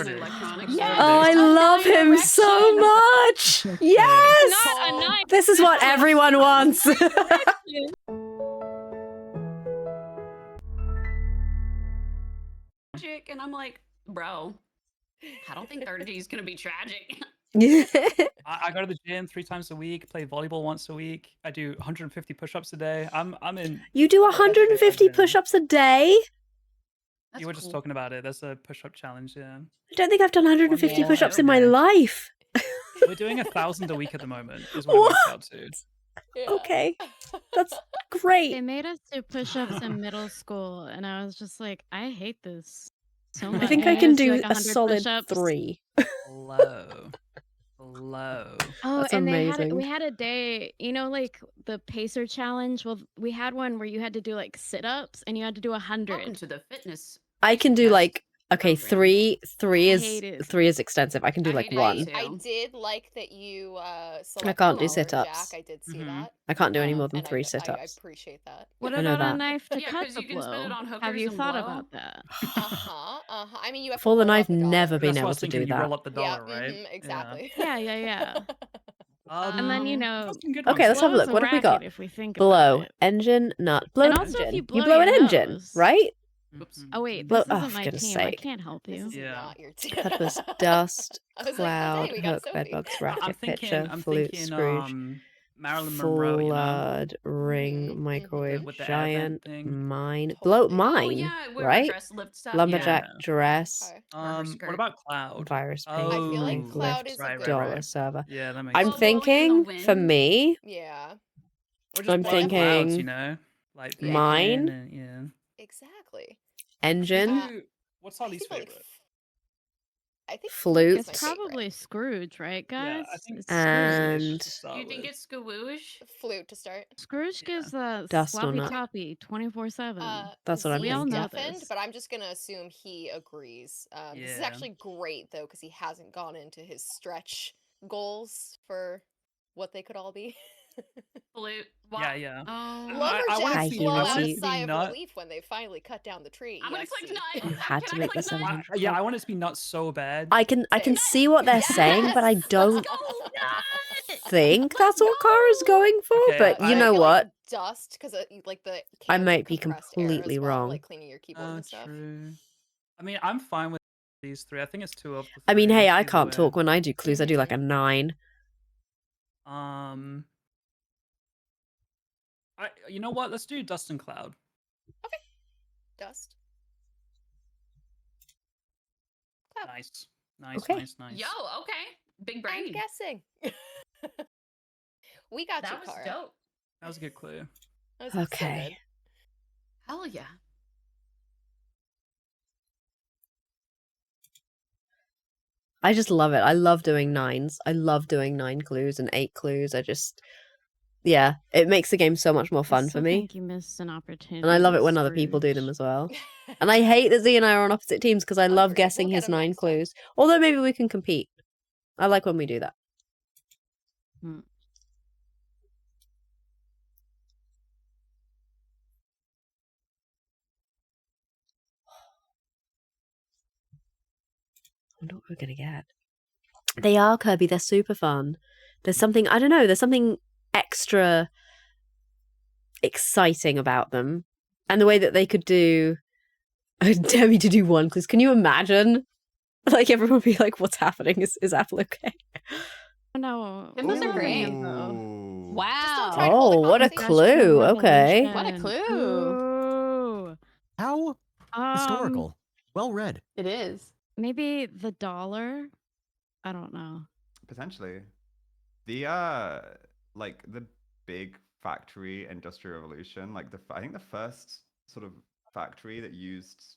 electronics. Yes. Oh, I love him so much. Yes. Not a knife. This is what everyone wants. Tragic, and I'm like, bro, I don't think 30 is gonna be tragic. I go to the gym 3 times a week, play volleyball once a week. I do 150 push-ups a day. I'm in. You do 150 push-ups a day? That's You were just cool. talking about it. There's a push-up challenge, yeah. I don't think I've done 150 Yeah. push-ups in my Okay. life. We're doing 1,000 a week at the moment, is what it works out to. Yeah. Okay. That's great. They made us do push-ups in middle school, and I was just like, I hate this so much. I think They I made can us do like a 100 solid push-ups. 3. Low. Oh, That's and amazing. we had a day, you know, like the pacer challenge. Well, we had one where you had to do like sit-ups, and you had to do Welcome 100. to the fitness. I can do Yes. like okay, program. 3 is hate it. 3 is extensive. I can do I like hate it 1. too. I did like that you I selected can't do lower sit-ups. Jack. I did see Mhm. that. I can't do any more than And 3 I sit-ups. appreciate that. What I know about a that. knife to Yeah, cut 'cause the you can spin it blow? on Have hookers you and thought blow. about that? I mean, you have to Fallen, roll I've up a dollar. never been That's what I able was to thinking. do You that. roll up the Yeah, dollar, right? exactly. Yeah. And then, you know, That's some good Okay, ones. let's have a blow's look. What have we racket got? if we think Blow, about it. engine, nut. Blow And an also, if engine. you blow blow an your engine, nose. right? Oops. Oh wait, Blow- this oh, isn't for my goodness team. I sake. can't help This you. is Yeah. not your team. Peppers, dust, I was like, cloud, dang, we got hook, Sophie. bedbugs, I'm racket, thinking. pitcher, I'm flute, thinking. Scrooge, Marilyn Monroe. You know, flood, ring, microwave, with the air vent giant, thing. mine, blow, Totally. Oh mine, yeah, where right? dress lifts up. Lumberjack Yeah. dress, Okay. Or her What skirt. about cloud? virus ping, I feel like link, cloud lift, is a right, good dollar one. server. Yeah, that makes I'm sense. blowing in the thinking for wind. me, Yeah. Or just I'm blowing clouds, you thinking know, like Yeah. mine, and, yeah. Exactly. engine, What's our I least feel like favorite? I think Flute. is It's my probably Scrooge, right, guys? Yeah, I think It's and Scrooge. to Do start you think with. it's skawoosh? flute to start. Scrooge gives the Dust or sloppy nut. toppy 24/7. That's what I'm Z is We all know deafened, this. but I'm just gonna assume he agrees. This is Yeah. actually great though, because he hasn't gone into his stretch goals for what they could all be. Flute. Yeah. Oh. I wanna Lumberjacks see- blow I out wanna a see sigh of nut. relief when they finally cut down the tree. I'm gonna click EXE. nut. You had Can to I make the click nut? 700. Yeah, I want it to be not so bad. I can Same. see what they're saying, but I Yes! don't Let's go, nut! think Let's that's what Kara's go! going for. Okay, but you I know feel what? like dust, because like the I cans of might be compressed air completely as well, wrong. like cleaning your keyboard Oh, and stuff. true. I mean, I'm fine with these 3. I think it's 2 of the 3. I mean, hey, I either can't way. talk when I do clues. I do like a 9. You know what? Let's do dust and cloud. Dust. Cloud. Nice. Okay. Nice. Yo, okay. Big brain. I'm guessing. We got That you, was Cara. dope. That was a good clue. That was so Okay. good. Hell yeah. I just love it. I love doing 9s. I love doing 9 clues and 8 clues. Yeah, it makes the game so much more fun I for still me. think you missed an opportunity. And I love it with when other people do them Scrooge. as well. And I hate that Z and I are on opposite teams because I love Agreed. guessing We'll get his 'em 9 next time. clues. Although maybe we can compete. I like when we do that. Hmm. I wonder what we're going to get. They are, Kirby. They're super fun. There's something, I don't know, there's something extra exciting about them. And the way that they could do... I dare me to do 1 clues. Can you imagine? Like, everyone would be like, what's happening? Is Apple okay? No. Those are great. Ooh. Just don't Wow. try to hold Oh, what a conversation. clue. Okay. What a clue. Ooh. How historical. Well read. It is. Maybe the dollar? I don't know. Potentially. The like the big factory industrial revolution, like I think the first sort of factory that used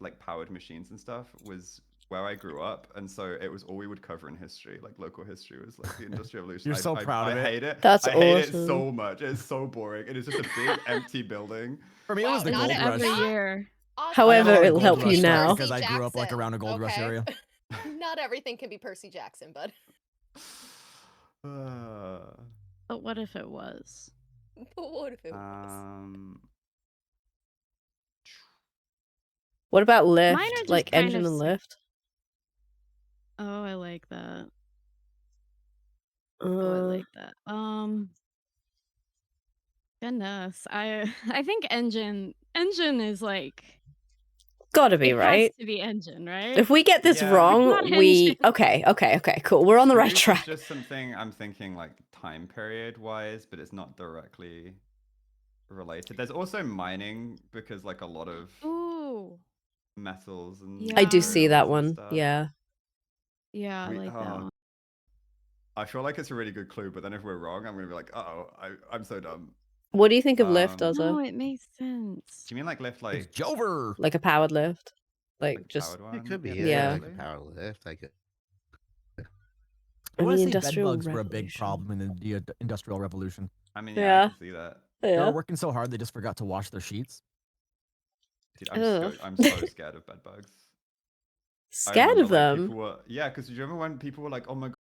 like powered machines and stuff was where I grew up, and so it was all we would cover in history, like local history was like the industrial revolution. You're so proud of it. I hate it. That's I hate it awesome. so much. It's so boring. It is just a big empty building. For me, it was the Not gold rush. Every year. Awesome. However, I have a it'll gold help rush you story now. because I grew up like Jackson, around a gold rush okay? area. Not everything can be Percy Jackson, bud. But what if it was? But what if it was? What about lift? Mine are just Like kind engine of and lift? Oh, I like that. Oh, I like that. Goodness, I think engine is like Gotta be it right. has to be engine, right? If we get this Yeah. wrong, Not we engine. okay, cool. We're on the right Scrooge is track. just something I'm thinking like time period wise, but it's not directly related. There's also mining because like a lot of Ooh, metals and Yeah. I do see that materials and one. stuff. Yeah. yeah, I We- like that oh. one. I feel like it's a really good clue, but then if we're wrong, I'm gonna be like, oh, I'm so dumb. What do you think of lift, Um, Ozza? No, it makes sense. Do you mean like lift It's like Jover. Like a powered lift? Like like just powered one? It could be, Yeah. yeah, like a potentially? power lift. Like it. I and want the to say bed industrial bugs were a big revolution. problem in the Industrial Revolution. I mean, Yeah. yeah, I can see that. They Yeah. were working so hard they just forgot to wash their sheets. Dude, Ugh. I'm so scared of bed bugs. I Scared of remember, like, them. people were, yeah, because do you remember when people were like, "Oh my god,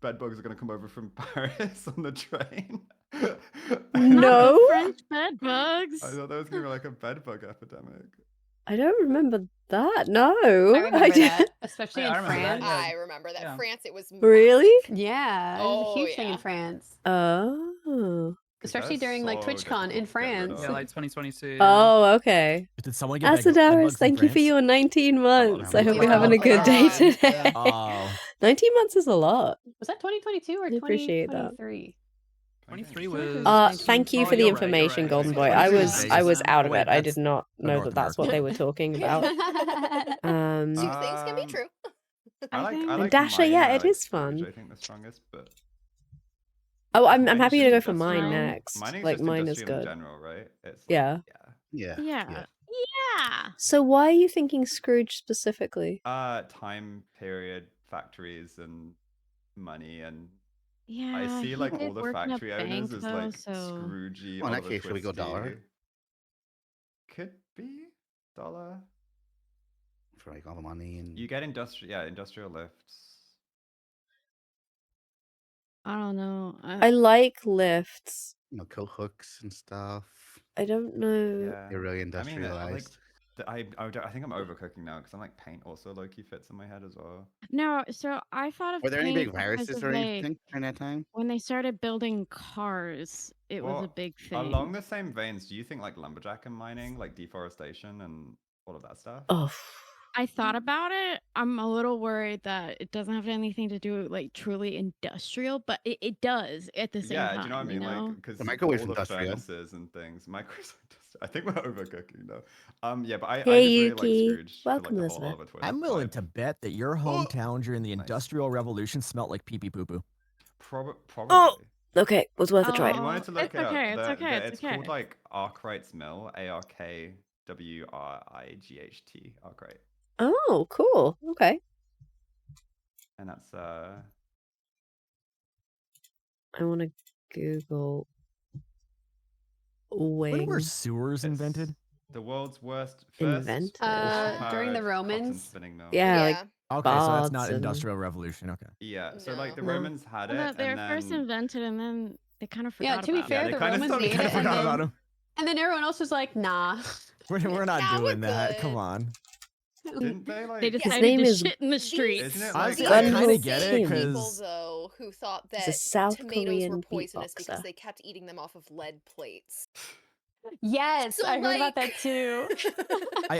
bed bugs are gonna come over from Paris on the train"? No. French bed bugs. I thought there was gonna be like a bed bug epidemic. I don't remember that. No. I remember did- that, especially Yeah, I in remember that, France. yeah. I remember that. Yeah. France, it was Really? massive. Yeah, it was a Oh, huge thing in yeah. France, Oh. 'Cause especially they're during like so TwitchCon difficult in to get rid France. of. Yeah, like 2022. Oh, okay. Did someone get bed bugs Acidaris, in thank you for France? your 19 months. I hope you're having a good day Yeah. today. Oh, 19 months is a lot. Was that 2022 or I appreciate that. 2023? 23 was. Thank you for Oh, the you're right, information, you're Golden right. Boy. Yeah, I 22 was is I was Vegas. out of Wait, it. I that's did not know North that that's what they were talking about. Two things can be true. I like think- I And like Dasher, mine, yeah, I it like is Scrooge, fun. I think the strongest, but Oh, I'm Mining's happy to just go for mine industrial. next. Mining's Like just mine is industrial in good. general, right? It's like, Yeah. Yeah. Yeah. Yeah. So why are you thinking Scrooge specifically? Time period, factories, and money, and Yeah. I see he like did all the work in a factory owners bank, as though, like so Scroogey, Well, in that Oliver case, should we go dollar? Twisty. Could be dollar. For like all the money and You get industrial lifts. I don't know. I like lifts. coat hooks and stuff. I don't know. Yeah, They're really I mean, industrialized. I think I'm overcooking now because I'm like paint also low key fits in my head as well. No, so I thought of Were there any big paint because viruses of, or like, anything during that time? when they started building cars, it was a Well, big thing. Along the same veins, do you think like lumberjack and mining, like deforestation and all of that stuff? Oh, I thought about it. I'm a little worried that it doesn't have anything to do with like truly industrial, but it does at the same Yeah, time. do you know what I mean? Like, because The microwave's all the industrial. furnaces and things, microwaves. I think we're overcooking though. Yeah, but I Hey, just really Yuki. like Scrooge. Welcome, for, like, the Elizabeth. whole Oliver Twist I'm willing vibe. to bet that your hometown during the Nice. Industrial Revolution smelled like pee pee poo poo. Probably. okay. Was worth a try. If you wanted to look It's it up, okay, it's okay, it's it's called okay. like Arkwright's Mill, ARKWRIGHT, Arkwright, Oh, cool. Okay. and that's I want to Google When were wing. sewers it's invented? the world's worst Invented? During the powered Romans? cotton spinning mill. Yeah, like Okay, so that's not Bards and- Industrial Revolution. Okay. Yeah, so like the No. No. Romans had it, Well, they were and first then invented and then they kind of Yeah, forgot to be about fair, Yeah, it. they the kinda Romans stopped- made kinda it, and forgot then, about him. and then everyone else was like, nah. We're not Yeah, we're doing that. Come good. on. didn't they like? They His decided name to is- shit in the These- streets. Isn't it Honestly, like I Gun kind Ho of get it Kim. people because though who thought He's a that South tomatoes Korean were poisonous because beatboxer. they kept eating them off of lead plates. Yes, So, I heard about like- that too.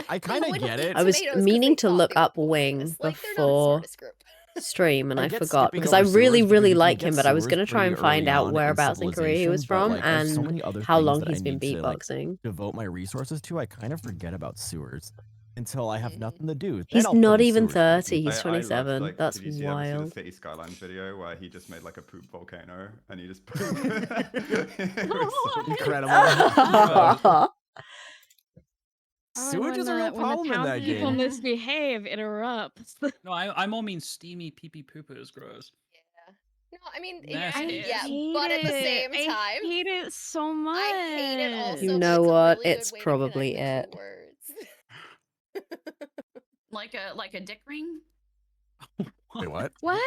I kind of wouldn't get eat it. I was tomatoes 'cause meaning they to thought look they were up Wing poisonous. Like, they're not a before Smartest group. stream, and I I get forgot skipping because I over really, sewers because really you can like get him, but I was sewers going to try pretty and find early out on in whereabouts in Korea he was civilization, but, from like, there's so and many other how things long that I he's been need to, like, beatboxing. devote my resources to. I kind of forget about sewers until I have Mhm. nothing to do. Then He's I'll put not in even sewers quickly. 30. He's I loved, 27. like, That's did you ever see the wild. City Skylines video where he just made like a poop volcano and he just Incredible. Sewage is a real problem in that People game. misbehave, it erupts. No, I more mean steamy pee pee poo poo is gross. No, I mean, Nasty. yeah, hate but at the it. same I time, hate it so much. I hate it also. You but know it's a what? really It's good way to probably connect the it. two words. Like a dick ring? Wait, what? What?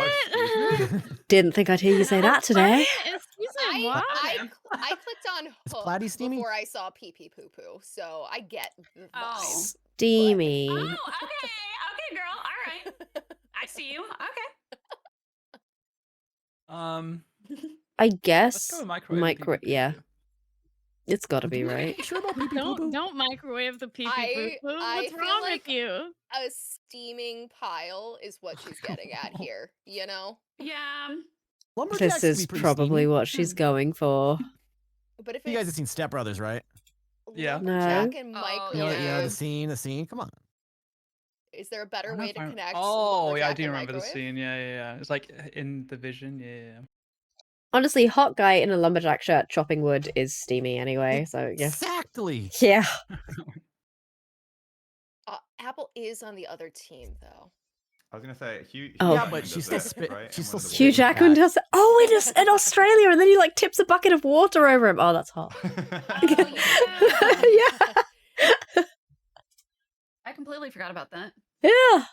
Didn't think I'd hear you say that today. Excuse me, what? I clicked on Is hook Platy steamy? before I saw pee pee poo poo, so I get the vibe. Oh. Steamy. Oh, okay, girl. All right. I see you. Okay. I Let's guess go microwave. the pee-pee yeah. poo-poo. It's got to be Do we right. be sure about pee pee poo poo? Don't microwave the pee pee I poo poo. I What's feel wrong like with you? a steaming pile is what she's getting at here, you know? Yeah. Lumberjacks This can is be pretty probably steamy. what she's going for. But if You guys have it's seen Step Brothers, right? Yeah. lumberjack and Oh, microwave, You know the scene. Come on. is there a I better don't know way if to I- connect Oh, yeah, I lumberjack do and remember the microwave? scene. Yeah. It's like in the vision. Yeah. Honestly, hot guy in a lumberjack shirt chopping wood is steamy anyway, so yeah. Exactly. Yeah. Apple is on the other team, though. I was gonna say Hugh. Oh. Yeah, Jackman but she's does still it, spit. right? She's in one still of the Hugh spitting Jackman cat. does it. Oh, it is in Australia, and then he like tips a bucket of water over him. Oh, that's hot. Oh, Yeah. I completely forgot about that. Yeah.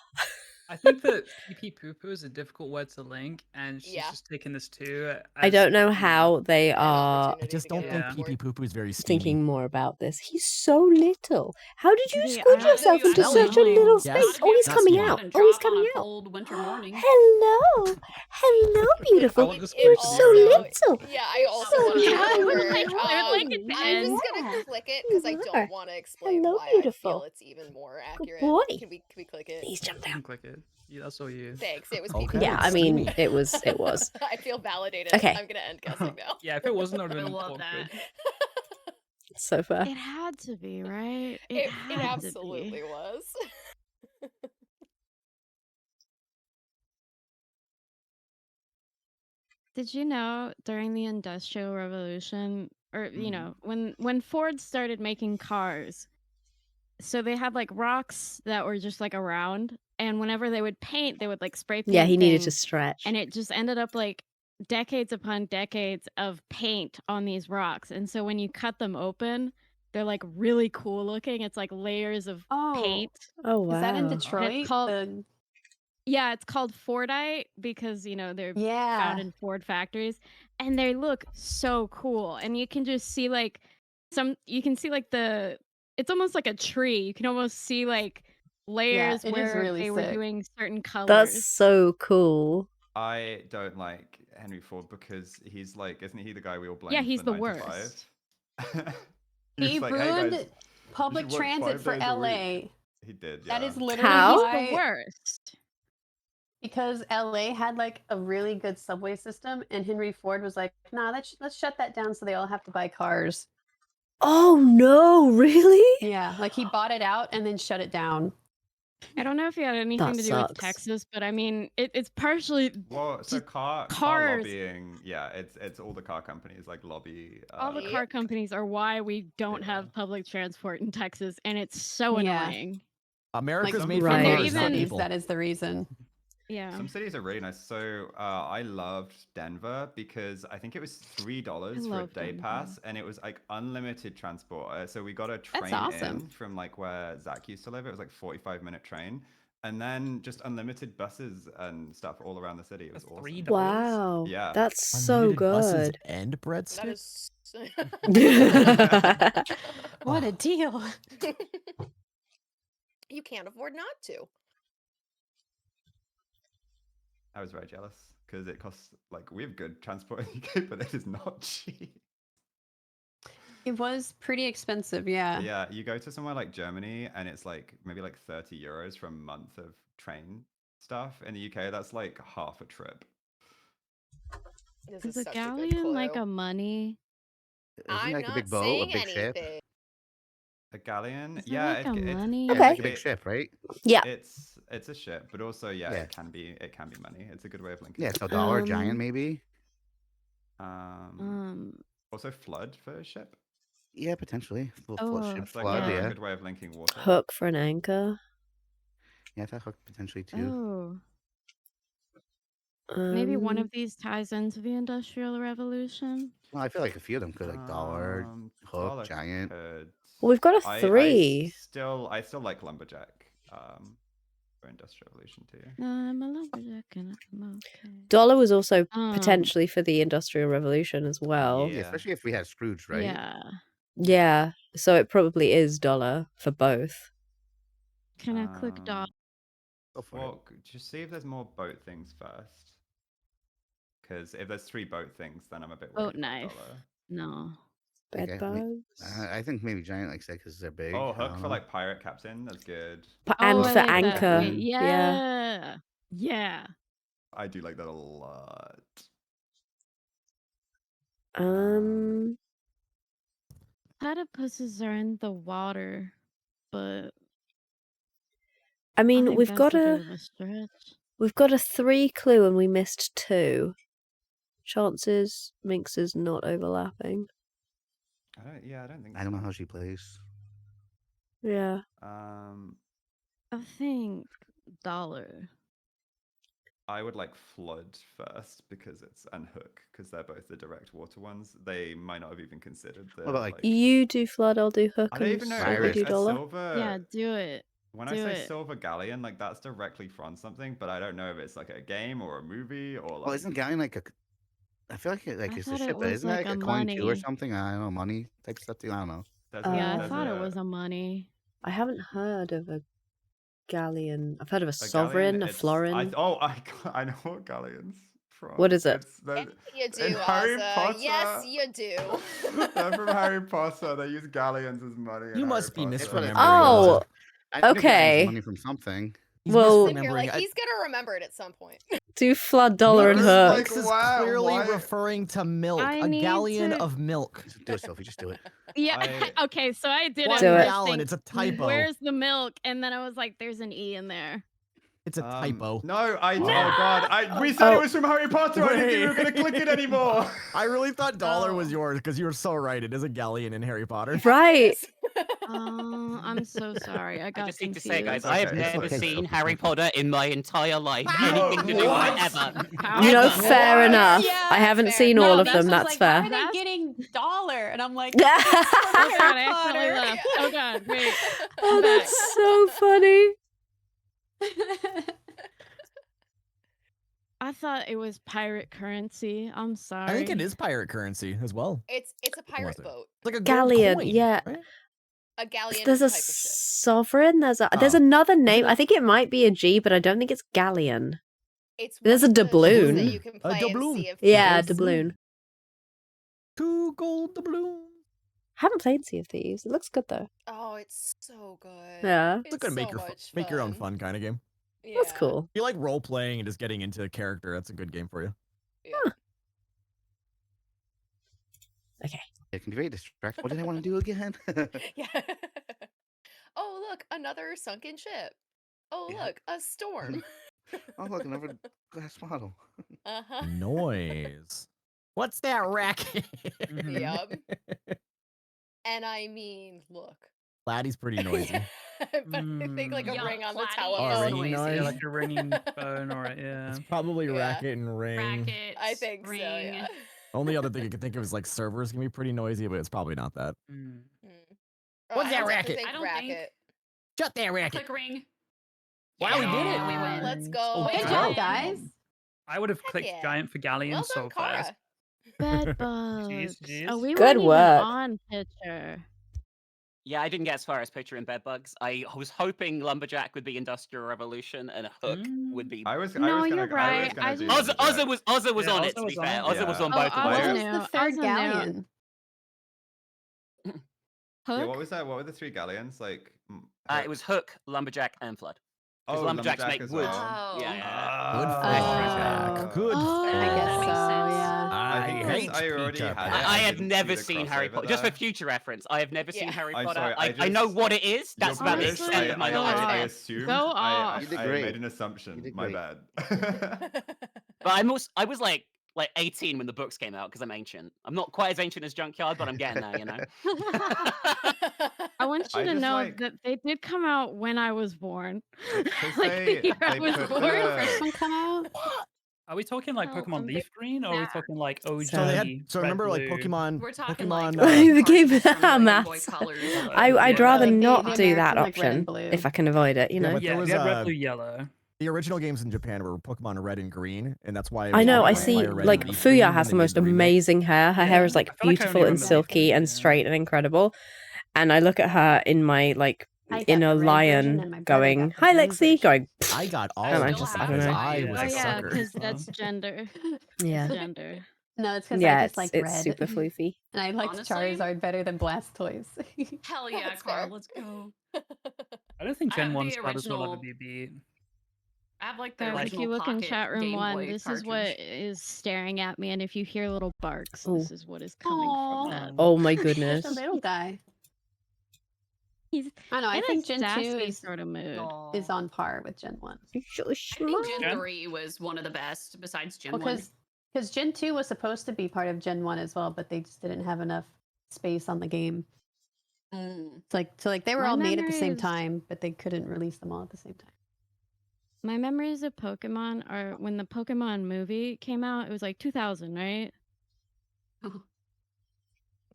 I think that pee poo poo is a difficult word to link, and she's Yeah. just taking this too. I don't know how they An are opportunity I just to don't get it think on pee board. pee poo poo is very steamy. thinking more about this. He's so little. How did you See, squeeze I- yourself You into actually such a know. little Yes, space? Not Oh, he's not coming steamy. out. And Oh, he's drop on coming a out. cold winter morning. Hello. Hello, beautiful. want this You're quick to be so real. little. Yeah, I also So want to Yeah, I go would over like- it. I would like it to I'm end. just gonna click it because I You are. don't want to explain Hello, why I beautiful. feel it's even more Good accurate. boy. Can we click it? Please jump You down. can click it. Yeah, that's all you. Thanks. It was Okay. people. Yeah, I Steamy. mean, it was. I feel validated. Okay. I'm gonna end guessing now. Yeah, if it wasn't, it would I have been love awkward. that. So fair. It had to be, right? It had to absolutely be. was. Did you know during the Industrial Revolution, or you Mhm. know, when Ford started making cars, so they had like rocks that were just like around, and whenever they would paint, they would like spray paint Yeah, he needed to things, stretch. and it just ended up like decades upon decades of paint on these rocks. And so when you cut them open, they're like really cool looking. It's like layers of paint. Oh wow. Is that in And Detroit? it's called The- yeah, it's called Fordite because you know they're yeah. found in Ford factories, and they look so cool. And you can just see like you can see like it's almost like a tree. You can almost see like layers it is where really they were sick. doing certain colors. That's so cool. I don't like Henry Ford because he's like, isn't he the guy we all blame? Yeah, he's for the 9 to worst. 5? He was like, "Hey, ruined guys, public you should work transit 5 for days a week." LA. He did. That Yeah. is literally How? He's why, the worst. because LA had like a really good subway system, and Henry Ford was like, "Nah, let's shut that down so they all have to buy cars." Oh no, really? Yeah, like he bought it out and then shut it down. I don't know if it had anything That to do with sucks. Texas, but I mean, it's partially Well, so just car cars. lobbying. Yeah, it's all the car companies like lobby. all the Yep. car companies are why we don't Yeah. have public transport in Texas, and it's so Yeah. annoying. America's Some made for Right. And they're cars, not even- people. that is the reason. Yeah. Some cities are really nice. So I loved Denver because I think it was $3 for a love day Denver. pass, and it was like unlimited transport. So we got a train awesome. in from like where Zach used to live. It was like 45-minute train, and then just unlimited buses and stuff all around the city. It was That's awesome. $3. Wow. Yeah. That's so Unlimited buses good. and That breadsticks. is. What a deal! You can't afford not to. I was very jealous because it costs like we have good transport in the UK, but it is not cheap. It was pretty expensive, yeah. Yeah, you go to somewhere like Germany and it's like maybe like 30 euros for a month of train stuff. In the UK, that's like half a trip. This Is is a such a good galleon like clue. a money? Isn't I'm it like not a big boat, a saying big ship? anything. A galleon? Is it Yeah, like a money? it's Okay. It's a big ship, right? Yeah. It's a ship, but also yeah, Yeah. it can be money. It's a good way of linking. Yeah, it. it's a dollar Um, giant, maybe. Also flood for a ship. Yeah, potentially. Oh, Ship It's like flood, a yeah. good way of linking water. Hook for an anchor. Yeah, that hook potentially too. Oh, maybe one Um, of these ties into the Industrial Revolution. Well, I feel like a few of them could, like dollar, hook, dollar giant. could. well, we've got a I 3. still like lumberjack. For industrial revolution too. I'm a lumberjack and I'm okay. Dollar was also Um, potentially for the Industrial Revolution as well. Yeah, Yeah. especially if we had Scrooge, right? Yeah. Yeah, so it probably is dollar for both. Can I click dot? Go for it. Well, just see if there's more boat things first. because if there's 3 boat things, then I'm a bit Boat worried about knife. dollar. No. Bed Okay, bugs. I think maybe giant, like I said, because they're big. Oh, I hook don't for know. like pirate captain. That's good. And Oh, for I like that. anchor. Wait, Yeah. Yeah. I do like that a lot. Platypuses are in the water, but I I mean, think we've that's got a bit a of a stretch. 3 clue and we missed 2. Chances Minx is not overlapping. I don't think I don't know so. how she plays. Yeah. I think dollar. I would like flood first because it's and hook because they're both the direct water ones. They might not have even considered the. What about, like, You do flood, I'll do hook, I don't and even know. Silver Like do a dollar. silver. Yeah, do it. When I do say it. silver galleon, like that's directly from something, but I don't know if it's like a game or a movie or like. Well, isn't Galleon like a? I feel like I it's a thought it ship, but was isn't that like like a a coin too or money. something? I don't know, money type stuff too. I don't know. There's Yeah, I there's thought it was a money. I haven't heard of a galleon. I've heard of a galleon, sovereign, a it's- florin. I know what galleon's from. What is it? And you do, in Harry Ozza. Potter. Yes, you do. They're from Harry Potter. They use galleons as money. in You Harry must be Potter. misremembering. Oh, I knew Galleon's okay. money from something. He's Well- You're misremembering. like, he's gonna remember it at some point. Do flood, dollar, and Because, hook. like, This is wow, clearly why- referring to milk. I A need galleon to- of milk. Just do it, Sophie. Just do it. Yeah. I- Okay, so I did One Do it. gallon. It's a typo. Where's the milk? And then I was like, there's an E in there. It's a typo. No, oh god, we said it was from Harry Potter. I didn't think we were gonna click it anymore. I really thought dollar was Oh. yours because you were so right. It is a galleon in Harry Potter. Right. I'm so sorry. I got I just need to confused. say, guys, I have Okay, it's never okay. seen Harry Potter in my entire life. Wow. Anything to do with What? it ever. You know, Ever. fair enough. Yeah, I haven't fair. seen No, all of that's them. what I was That's like, fair. Why are That's- they getting dollar? And I'm like, Oh god, I Harry accidentally Potter. left. Oh god, wait. Oh, back. that's so funny. I thought it was pirate currency. I'm sorry. I think it is pirate currency as well. It's a pirate it? boat. It's like a gold Galleon, coin, yeah. right? A galleon There's is a a type of ship. sovereign. There's Oh. another name. I think it might be a G, but I don't think it's galleon. It's There's one a of those ships doubloon. that you can A play and doubloon. see if Yeah, Yes. doubloon. 2 gold doubloons. Haven't played Sea of Thieves. It looks good though. Oh, it's so good. Yeah. It's gonna make so your much make your own fun. fun kind of game. That's Yeah, cool. If you like role playing and just getting into a character, that's a good game for you. yeah. It can be very distracting. What did I want to do again? Yeah. Oh, look, another sunken ship. Oh, Yeah. look, a storm. Oh, look, another glass bottle. Uh-huh. Noise. What's that racket? Yep. And I mean, look. Laddie's pretty noisy. But I think like a Yeah, ring on the Platy telephone. is ringing noisy. noise? Yeah, like a ringing phone or yeah. It's probably Yeah. racket and ring. Racket. I think so, ring. yeah. Only other thing I could think of is like servers can be pretty noisy, but it's probably not that. Mm. What's I that definitely racket? think I don't think- racket. Shut that racket. Click ring. Wow, we did it. Yeah, we win. Let's go. Oh, Good Wow. job, guys. I would have Heck clicked yeah. giant for Galleon Well so done, fast. Kara. Bed bugs. jeez. Oh, we Good weren't even work. on picture. Yeah, I didn't get as far as picture in bedbugs. I was hoping Lumberjack would be Industrial Revolution and Hook would be. I was No, gonna, you're I was right. gonna I do just- Ozza was Yeah, on it. Ozza To be was on fair, it. Ozza was Yeah. on Oh, both of Ozza those. What knew. was the third Ozza knew. galleon? Yeah, Hook? what was that? What were the 3 galleons? Like It was Hook, Lumberjack, and Flood. Because oh, lumberjacks make as wood. well. Yeah, yeah. Good Ah. for Jack. Good. Oh, I for- guess that so, makes sense. yeah. I think 'cause hate I already Peter had it. Pan. I have didn't never see the seen Harry crossover Potter. Just for there. future reference, I have never seen Yeah. Harry I'm Potter. sorry, I know just- what it is. That's You're about the British, Honestly, extent of my go knowledge. off. I there. assumed. Go off. You did I great. made an assumption. You did My great. bad. But I was like 18 when the books came out because I'm ancient. I'm not quite as ancient as Junkyard, but I'm getting there, you know. I want you I to just know like- that they did come out when I was born. 'Cause Like they- the year I they was put born. the- First one come out? Are we talking like Oh, Pokemon I'm Leaf Green, or are we bad. talking like OG? So So they had. So Red, remember, like Blue? Pokemon. We're talking Pokemon. like The game cards from maths. Game Boy Colors. I'd Yeah. rather Like the not do that American, like, red option and blue. if I can avoid it. You Yeah, know. but Yeah, there was we had Red, a- Blue, Yellow. The original games in Japan were Pokemon Red and Green, and that's why. it I was know. called, I like, see. Fire Red Like and Leaf Green Fuya when has they the did most the remake. amazing hair. Her hair is Yeah. like I feel like I beautiful only and remember Leaf silky Green, and yeah. straight and incredible. And I look at her in my like I in got a the red version lion and my brother going, got the "Hi, blue Lexi," version. going, I got all I of I still just, them I have don't because know. I my, was Oh a yeah, sucker. because that's gender. Yeah. It's gender. No, it's because I Yeah, just like it's red. super floofy. And I liked Honestly? Charizard better than Blastoise. Hell yeah, That's Carl, fair. let's go. I don't think I Gen have 1 the Stardews will ever original. be beat. I have like the Guys, if original you look in pocket chat room Game 1, Boy this is cartridge. what is staring at me, and if you hear little barks, Oh. this is what is coming Aw. from that. Oh my Just goodness. a little guy. He's I know. I in think a Gen 2 sassy sort of mood. is Aw. on par with Gen 1. You're so I think smart. Gen 3 was one of the best besides Gen Well, 1. because Gen 2 was supposed to be part of Gen 1 as well, but they just didn't have enough space on the game. Mm. It's like they were My all made at the same memories- time, but they couldn't release them all at the same time. My memories of Pokemon are when the Pokemon movie came out, it was like 2000, right?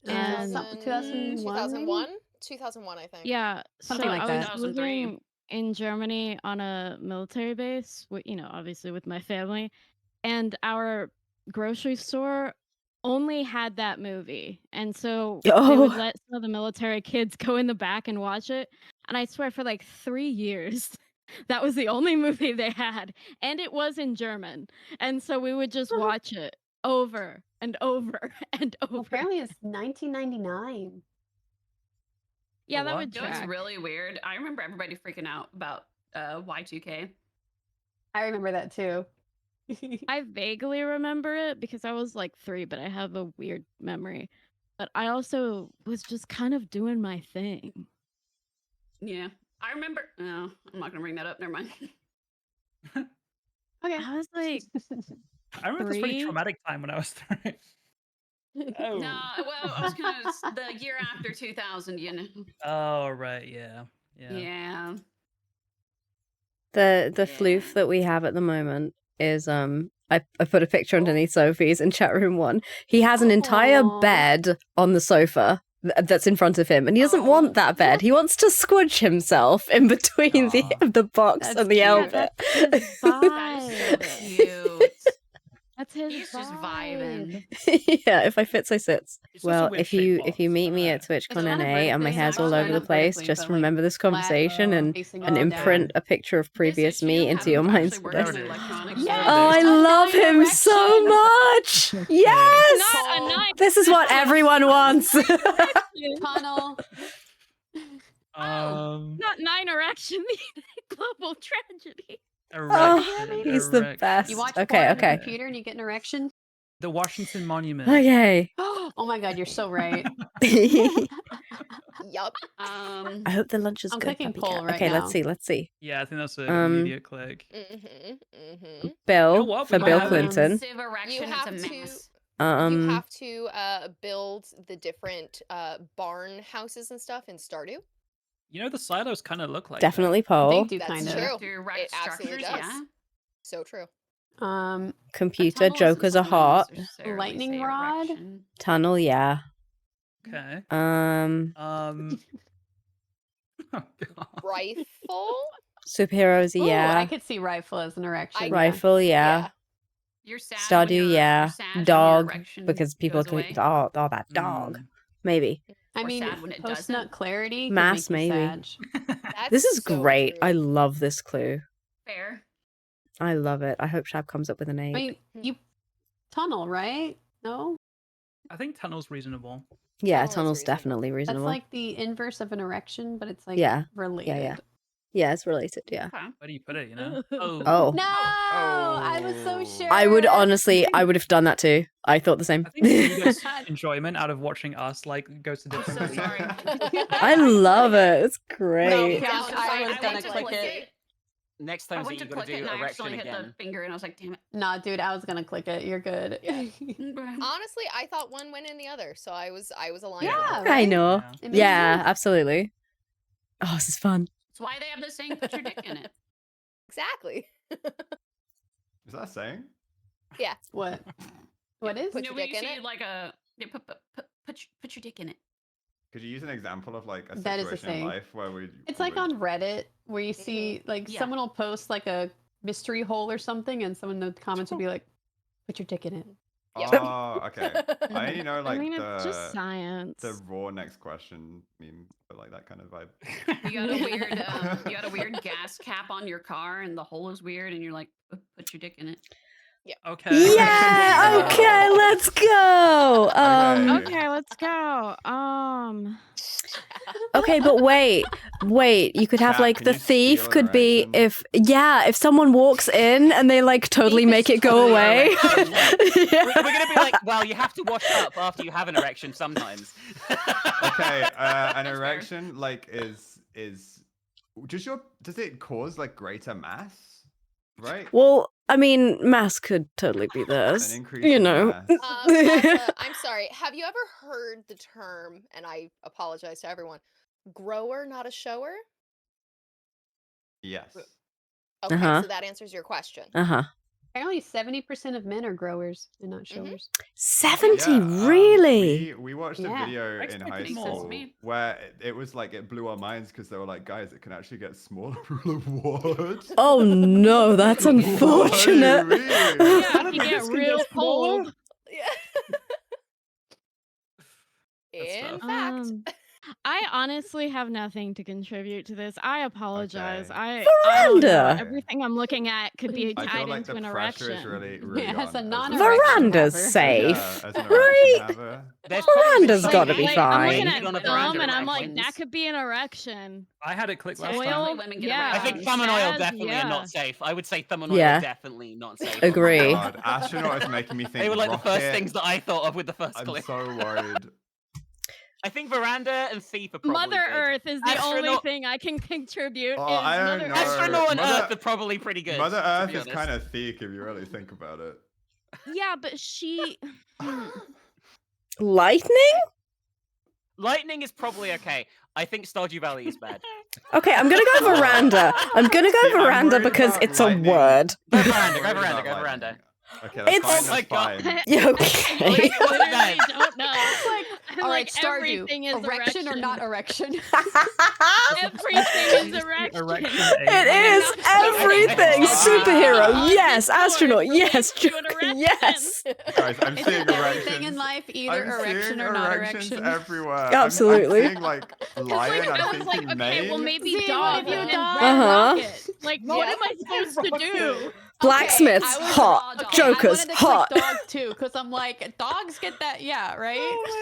And 2001, 2001? 2001, I think. Yeah, Something so like I that. was 2003. living in Germany on a military base, obviously with my family, and our grocery store only had that movie. And so they would Oh. let some of the military kids go in the back and watch it. And I swear for like 3 years, that was the only movie they had. And it was in German. And so we would just watch it over and over and over. Well, apparently it's 1999. Yeah, A that what? would It was track. really weird. I remember everybody freaking out about Y2K. I remember that too. I vaguely remember it because I was like 3, but I have a weird memory. But I also was just kind of doing my thing. Yeah. I remember. No, I'm not going to bring that up. Never mind. Okay. I was like, I remember this pretty 3? traumatic time when I was 3. Oh. No, well, I was kind of the year after 2000, you know. Oh, right. Yeah. Yeah. The Yeah. floof that we have at the moment is I put a picture underneath Sophie's in chat room 1. He has an entire Aw. bed on the sofa that's in front of him, and he doesn't Aw. want that bed. He wants to squidge himself in between Aw. the box That's and the cute. outfit. That's his That is so vibe. cute. That's his He's just vibe. vibing. Yeah, if I fits, I sits. It's just a Well, weird if you shaped if you box, meet but me alright. at TwitchCon kind of NA and my vertically, hair's like, all over the not place, vertically, just but, like, remember this conversation and facing Oh, you down. imprint a picture of previous me into your minds. Actually There works it in is. electronics. Yes! Oh, I A love nine him so erection. much. Yes. Not a nice This is what everyone wants. Tunnel. Not 9 erection, global tragedy. Erection. He's the erection. best. You watch Okay, porn on the okay. computer and you get an erection? The Washington Monument. Okay. Oh my god, you're so right. Yup. I hope the lunch is I'm good. clicking puppy poll cat. right Okay, now. let's see. Yeah, I think that's an Um, immediate click. Bill You know what? for We Bill have- Clinton. Massive erection. It's have a to- mess. You have to build the different barn houses and stuff in Stardew. You know, the silos kind of look like Definitely They Poe. do That's kind true. of. To erect It absolutely structures, does. yeah. So true. Computer Tunnel isn't jokers are something I hot. necessarily Lightning say rod? erection. Tunnel, yeah. that. Okay. Um, Oh, God. Rifle? superheroes, Ooh, yeah. I could see rifle as an erection. Rifle, yeah. You're sad when Stardew, you're yeah. sad when your Dog, erection because people goes can. away. Oh, that dog. Mm. Maybe. I Or mean, sad when it post doesn't. nut clarity could Mass, make you maybe. sad. That's This is so great. I true. love this clue. Fair. I love it. I hope Shab comes up with an I 8. mean, you tunnel, right? No? I think tunnel's reasonable. Yeah, Tunnel is tunnel's reasonable. definitely That's reasonable. like the inverse of an erection, but it's like Yeah. related. Yeah, it's related, yeah. Okay. Where do you put it, you know? Oh. Oh. No! I was so sure. I would honestly, I would have done that too. I thought the same. I think you guys enjoyment out of watching us like go to different so leagues. sorry. I love it. It's No, great. yeah, I'm so I sorry. was I gonna went to click it. Next I time went that to you're gonna click it do and I erection accidentally hit the again. finger and I was like, damn it. Nah, dude, I was gonna click it. You're good. Honestly, I thought one went in the other, so I was aligned. Yeah, with it. I know. Yeah. It makes Yeah, sense. absolutely. Oh, this is fun. That's why they have this saying, put your dick in it. Exactly. Is that a saying? Yeah. What? What is? Put You know, your when dick you in see it? like a, yeah, put your dick in it. Could you use an example of like a That is a situation in saying. life where we? It's we like would- on Reddit where you see like Yeah. someone will post like a mystery hole or something, and someone in the comments will be like, "Put your dick in it." Yep. Oh, okay. I only know I like mean, it's just the science. raw next question meme, but like that kind of vibe. You got a weird gas cap on your car, and the hole is weird, and you're like, put your dick in it. Okay. Yeah. Okay. Let's go. Okay, let's go. Okay, but wait. You could have Chat, like can the you thief steal an could be erection? if someone walks in and they like totally make it go away. We're gonna be like, well, you have to wash up after you have an erection sometimes. Okay, an erection like is does it cause like greater mass? Right? Well, I mean, mass could totally be theirs. An increase You in know. mass. Lava, I'm sorry. Have you ever heard the term, and I apologize to everyone, grower, not a shower? Yes. Okay, Uh-huh. so that answers your question. Apparently 70% of men are growers and not showers. 70, Yeah, really? We watched a Yeah. video Makes in sense high to school me. where it was like it blew our minds because they were like, guys, it can actually get smaller. What? Oh no, that's What do you unfortunate. mean? Yeah, you get real cold. In fact. I honestly have nothing to contribute to this. I apologize. Okay. I don't know. Veranda. Everything I'm looking at could be I tied feel like into the an pressure erection. is really Yeah, as a on. non-erection Veranda's haver. safe, Yeah, as an right? erection haver. There's probably Veranda's some gotta be lady I'm fine. looking naked at on a thumb veranda and I'm like, erections. that could be an erection. I had it clicked last Oil, time. Women get yeah. I think thumb and oil Shaz, definitely yeah. are not safe. I would say thumb and oil Yeah. are definitely not safe. Agree. God, astronaut is making me think. They were like the first rocket. things that I thought of with the first I'm clip. so worried. I think veranda and thief are probably Mother good. Earth is the only Astronaut- thing I can contribute. Oh, is I don't Mother know. Earth. Astronaut and Mother- Earth are probably pretty good. Mother to Earth be is honest. kind of thick if you really think about it. Yeah, but she. Lightning? Lightning is probably okay. I think Stardew Valley is bad. Okay, I'm gonna go veranda. I'm gonna go See, I'm veranda worried because about it's lightning. a word. Go I'm veranda, worried go veranda, about go veranda. lightning. Okay, that's It's- fine. Oh my That's God. fine. Yeah, I okay. literally don't know. All right, Like, Stardew. everything is Erection or not erection? Everything is erection. Erection It is everything. Okay. Superhero, Ah. yes. Discord Astronaut, yes. relates to an Joker, erection. yes. Guys, I'm Isn't seeing everything in erections. life either I'm erection seeing or not erections erection? everywhere. Absolutely. I'm seeing like lion. I I'm was like, thinking okay, well mane. maybe See, dog what if you and dog? red Uh-huh. rocket. Like, what am I supposed to do? Blacksmiths, I was hot. raw dog. Jokers, I wanted to hot. click dog too, because I'm like, dogs get that, yeah, right?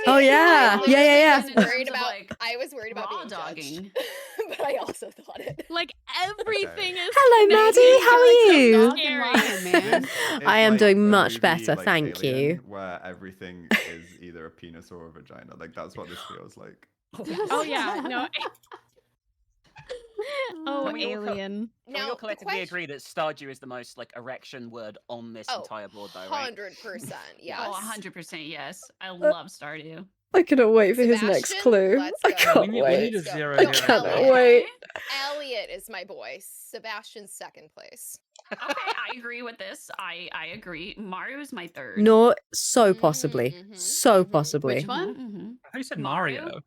Oh yeah, I yeah, yeah, was yeah. worried Of, about. like, I was worried about raw being dogging. judged, but I also thought it. Like, everything is. Hello, Maddie. How are you? Dog and lion, man. This is I am like doing the much movie, better, like, thank Alien, you. Where everything is either a penis or a vagina. Like that's what this feels like. Oh yeah, no. Oh, Can we all co- alien. Can we all Now, the collectively question- agree that Stardew is the most like erection word on this Oh, entire board, though, right? 100%. Yes. Oh, 100% yes. I love Stardew. I cannot wait for his next Sebastian, clue. let's I go. can't We need wait. a Let's go. zero No, here. I cannot Elliot. wait. Elliot is my boy. Sebastian's second place. Okay, I agree with this. I agree. Mario's my third. No, so possibly. Mhm, So mhm. possibly. Which one? Mhm. I said Mario? Mario.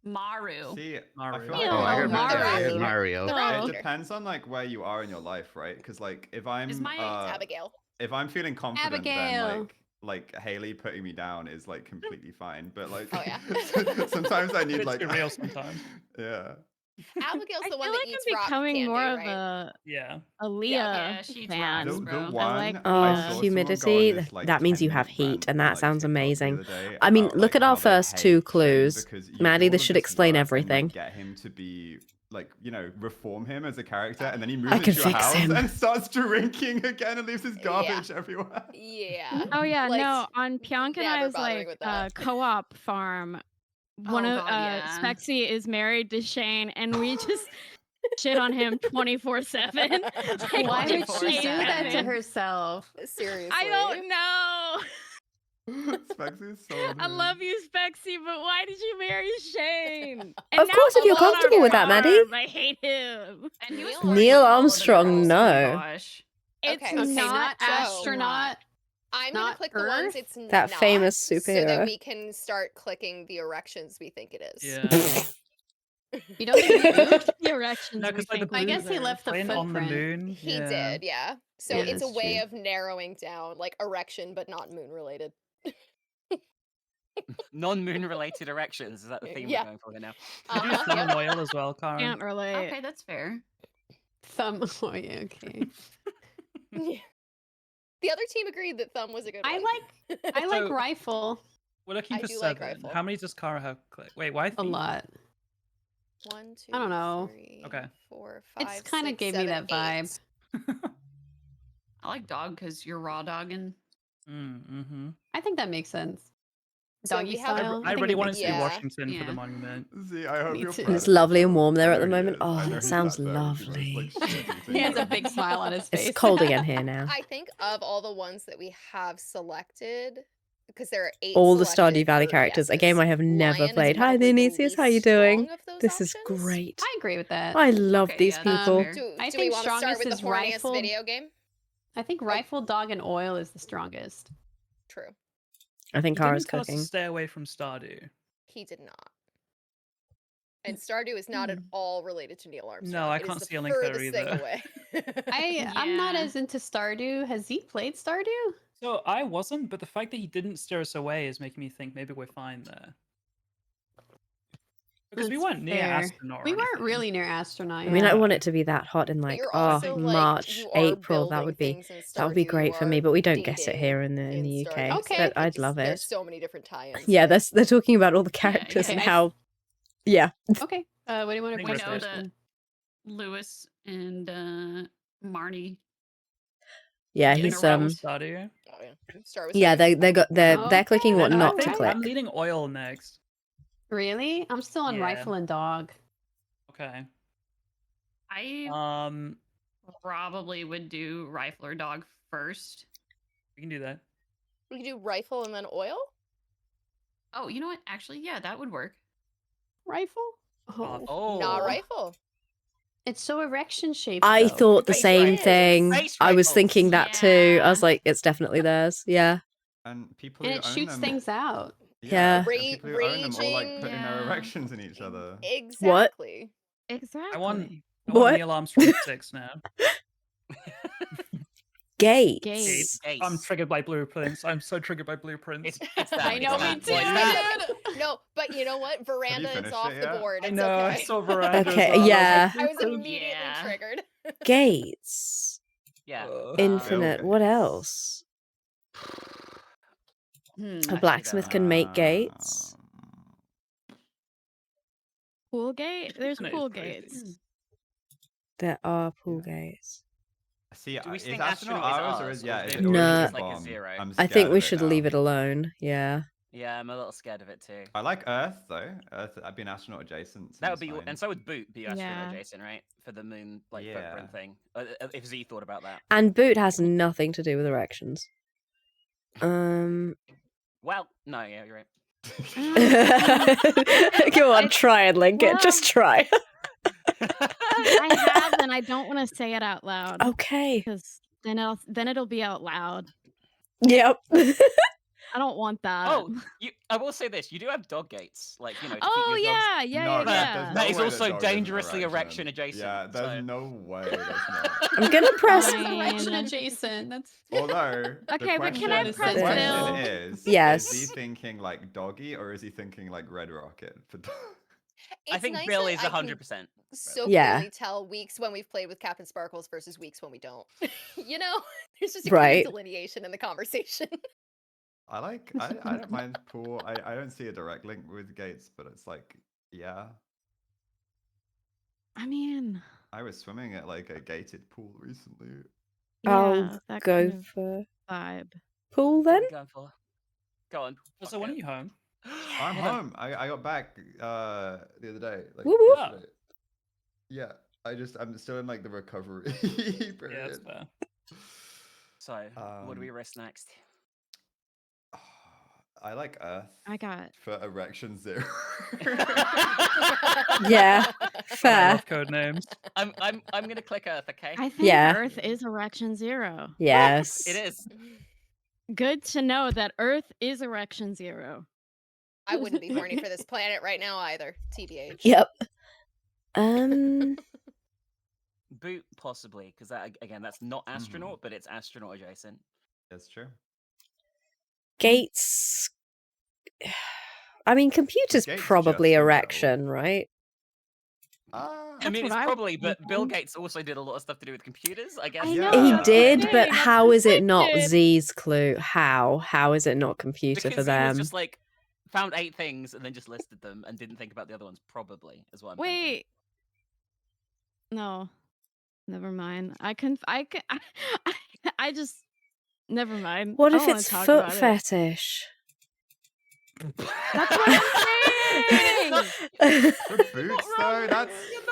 Mario. See, Mario. I feel Oh, like I heard Mario. Mario. I heard Mario. Mario. The Oh. round it leader. depends on like where you are in your life, right? Because like if I'm Is my Abigail. if I'm feeling confident, then Abigail. like Haley putting me down is like completely fine. But like Oh, yeah. sometimes I need It's like too real sometimes. Yeah. Abigail's I the one feel that like eats I'm rock becoming candy, more of right? Yeah. a Leah Yeah, she fan. tries, The bro. one like I Oh, saw someone go on humidity. this, like, That means you 10-minute have heat, rant and on, that like, sounds TikTok the amazing. other day I mean, about, look like, at our how they first hate two Shane clues. because you Maddie, do all this of should this explain work everything. And, like, get him to be like, you know, reform him as a character, and then he moves I into can your fix house him. and starts drinking again and leaves his Yeah. garbage everywhere. Yeah. Oh yeah, Like, no. On Pionk and never I's bothering like with that. co-op farm, one Oh, of God, yeah. Spexy is married to Shane, and we just shit on him 24/7. Like, Why we would just she hate do that to him. herself? Seriously. I don't know. Spexy is so I annoying. love you, Spexy, but why did you marry Shane? And Of now course, if he's you're on our comfortable with that, Maddie. farm. I hate him. And he was Neil flirting Neil with all of the Armstrong, girls. no. Oh my gosh. It's Okay, not so- astronaut. I'm gonna Not click the ones Earth? it's That not, famous so superhero. that we can start clicking the erections we think it is. Yeah. You don't think he moved? The erections. No, we because like the think I were guess he there. left the plane on the footprint. moon. He yeah. did, yeah. So Yeah, it's a that's way true. of narrowing down, like erection, but not moon related. Non-moon related erections. Is that the theme Yeah. we're going for here now? Could you use Uh-huh, thumb yep. and oil as well, Karen? Can't relate. Okay, that's fair. Thumb. Oh yeah, okay. Yeah. The other team agreed that thumb was a good I one. I like So- rifle We're looking I for do like 7. rifle. How many does Kara have? Wait, why? a 3? lot. 1, 2, I don't know. 3, Okay. 4, 5, It's kind of 6, gave me 7, that vibe. 8. I like dog because you're raw dogging. Mm-hmm. I think that makes sense. So Doggy we have- style. I think really it wanted makes to do Yeah. Washington for Yeah. the monument. See, I hope Me you're too. proud It's of lovely and yourself. warm there I at the know he moment. is. I Oh, know it he sounds sat there and he was, lovely. like, sweating He has a things big smile on his face. It's cold again here now. I think of all the ones that we have selected, because there are 8 All the selected Stardew Valley for characters, a game yeses, I have never Lion is played. Hi, probably the Dionysius, how you least doing? strong of those This is options. great. I agree with that. I love Okay, these yeah, that's people. fair. Do I we think want to start strongest with the is horniest rifle. video game? I think rifle, dog, and oil is the strongest. True. I think He didn't Kara's tell us to cooking. stay away from Stardew. He did not. And Stardew is not at all related to Neil Armstrong. No, I It is can't the see a link there furthest thing either. away. I'm not Yeah. as into Stardew. Has Zeke played Stardew? So I wasn't, but the fact that he didn't steer us away is making me think maybe we're fine there. Because we That's weren't near fair. astronaut. or We weren't anything. really near astronaut. I mean, I yeah. want it to be that hot in But like you're also like March, you are April. That would building be things in that would be Stardew, great you for me. are But we don't get it digging here in in the UK. Stardew. Okay. But I'd love There's it. so many different tie-ins. Yeah, but- they're talking about all the characters okay. and how. Yeah, Okay. What do you want I to think We we're press know fair. first? that then? Lewis and Marnie. yeah. Getting He's around. Stardew. Oh, yeah. Start with Yeah, Stardew. they're clicking what And I not to think click. I'm leading oil next. Really? I'm still on Yeah. rifle and dog. Okay. I Um, probably would do rifle or dog first. we can do that. We could do rifle and then oil. Oh, you know what? Actually, yeah, that would work. Rifle? Oh, Oh, Not rifle. it's so erection shaped. I though. thought the Space same rifles. thing. Space I was rifles. thinking that too. I was Yeah. like, it's definitely theirs. Yeah. And people and who it own shoots them, things out. Yeah. and people who own them all like Raging, putting their yeah. erections in each other. Exactly. Exactly. I want What? Neil Armstrong 6 now. Gates. Gates. I'm triggered by blueprints. I'm so triggered by blueprints. It's that. I know, it's me that. too. Like, dude. No, but you know what? Veranda is finished off it the yet? board. I It's know. okay. I saw Veranda. as Okay, well, and yeah. I was "Blueprints." immediately Yeah. triggered. Gates. Yeah. Infinite. What Gates. else? A Actually, blacksmith can make gates. Pool gate? There's Infinite is pool crazy. gates. There are pool gates. See, Do we is think astronaut astronaut is ours or ours, is or yeah? is Is it it No. already just like a bomb? 0? I'm I think scared we of it should now. leave it alone. Yeah. Yeah, I'm a little scared of it too. I like Earth though. Earth, I've been astronaut adjacent. That would seems be, fine. and so would Boot be astronaut Yeah. adjacent, right? For the moon, like Yeah. footprint thing. If Z thought about that. And boot has nothing to do with erections. Well, no, yeah, you're right. Go on, try and link it. Just try. I have, and I don't want to say it out loud Okay. because then it'll be out loud. Yep. I don't want that. Oh, I will say this: you do have dog gates, like to keep Oh your dogs. yeah, yeah, No, yeah. there's yeah. no That is way also dog is dangerously erection adjacent. Yeah, there's so- no way that's not. I'm gonna press. Fine. Erection adjacent. That's Although, Okay, but can I the press question Bill? is Yes. he thinking like doggy or is he thinking like Red Rocket? I It's think nice Bill that is I can 100%. so Yeah. clearly tell weeks when we've played with Captain Sparkles versus weeks when we don't. You know, there's just a Right. clear delineation in the conversation. I don't mind pool. I don't see a direct link with Gates, but it's like, yeah. I mean, I was swimming at like a gated pool recently. I'll yeah, that go kind of for vibe. pool What are then. we going for? Go on. So when are you home? I'm Hold on. home. I got back the other day. Like, Woo woo. yesterday. Yeah. I'm still in like the recovery Yeah, period. that's fair. So, what do we Um, risk next? I like Earth I got. for erection 0. Yeah. I Fair. love code names. I'm gonna click Earth, okay? I think Yeah. Earth is erection 0. Yes. It is. Good to know that Earth is erection 0. I wouldn't be horny for this planet right now either. TBH. Yep. Boot possibly, because that again, that's not astronaut, but it's astronaut adjacent. That's true. Gates. I mean, computers Gates probably just erection, right? I mean, what it's I was probably, but Bill thinking. Gates also did a lot of stuff to do with computers, I guess. I know, He that's the did, thing, but that's how is it not conflicted. Z's clue? How? How is it not computer Because for he was them? just like found 8 things and then just listed them and didn't think about the other ones. Probably is what I'm thinking. Wait. No. Never mind. I just never mind. What I if don't wanna it's talk foot about it. fetish? That's what I'm saying. The boots though, that's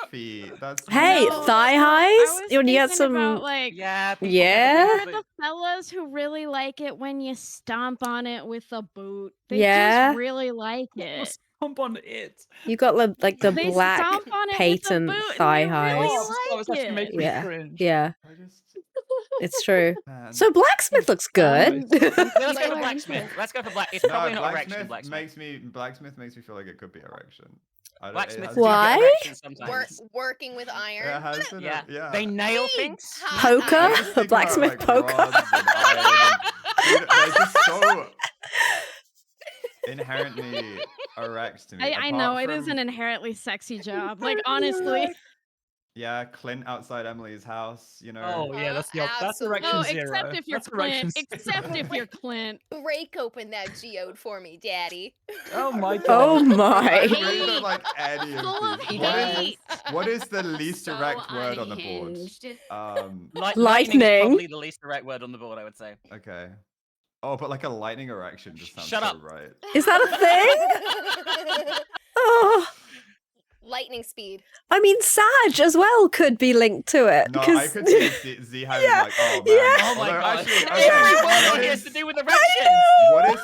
feet. That's Hey, No, thigh I highs? was When you get thinking about some, like Yeah, people Yeah? never the think of it. fellas who really like it when you stomp on it with a boot. They Yeah? just really like it. Stomp on it. you got like the They black stomp on it with a patent boot and thigh they highs. really Oh, that was like actually it. making me Yeah, cringe. yeah, I just it's true. man. So blacksmith looks good. Yeah, let's go People for are blacksmith. into it. Let's go for black. It's probably No, not erection. blacksmith makes me feel like it could be erection. I don't, Blacksmiths it do has, Why? get erection sometimes. Working with it iron. has What an, Yeah. yeah. They nail Hey, things. Poker? I just A think blacksmith about, like, poker? rods and iron and, dude, they're just so inherently erect to me. I know apart it is from- an inherently sexy job. Like honestly. Yeah, Clint outside Emily's house, you know. Oh yeah, that's the that's Absolutely. erection Oh, zero. except if you're That's erection Clint. zero. Except if you're Clint. Break open that geode for me, Daddy. Oh my god. Oh I my. really don't like any Full of of these. hate. What is the least So erect word on the board? unhinged. Lightning is Lightning. probably the least erect word on the board, I would say. Okay. Oh, but like a lightning erection just sounds Shut so up. right. Is that a thing? Oh, Lightning speed. I mean, Sag as well could be linked to it. No, I because- could see Z having Yeah, like, oh man. yeah. Oh my Although god. actually, Every word what on here has is- to do with erections.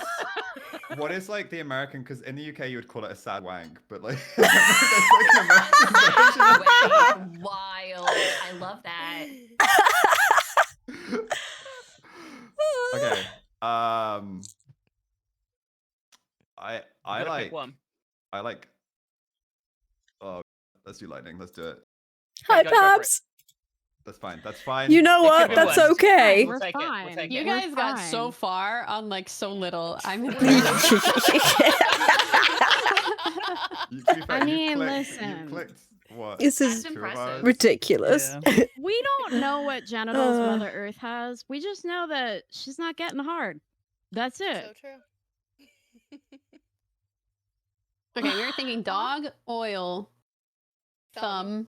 what is like the American? Because in the UK you would call it a sad wank, but like, there's like an American version. Wait, wild. I love that. Okay. I You gotta pick like one. I like. Oh, let's do lightning. Let's do it. Hi, Go for it. Pabs. That's fine. That's fine. You know It what? could be That's worse. okay. We'll take it. We'll fine. take You it. We're guys got so fine. far on like so little. I'm You- to be fair, I you mean, clicked- listen. You clicked what? This That's is two of impressive. ours? ridiculous. Yeah. We don't know what genitals Uh. Mother Earth has. We just know that she's not getting hard. That's So it. true. Okay, we were thinking dog, oil, thumb,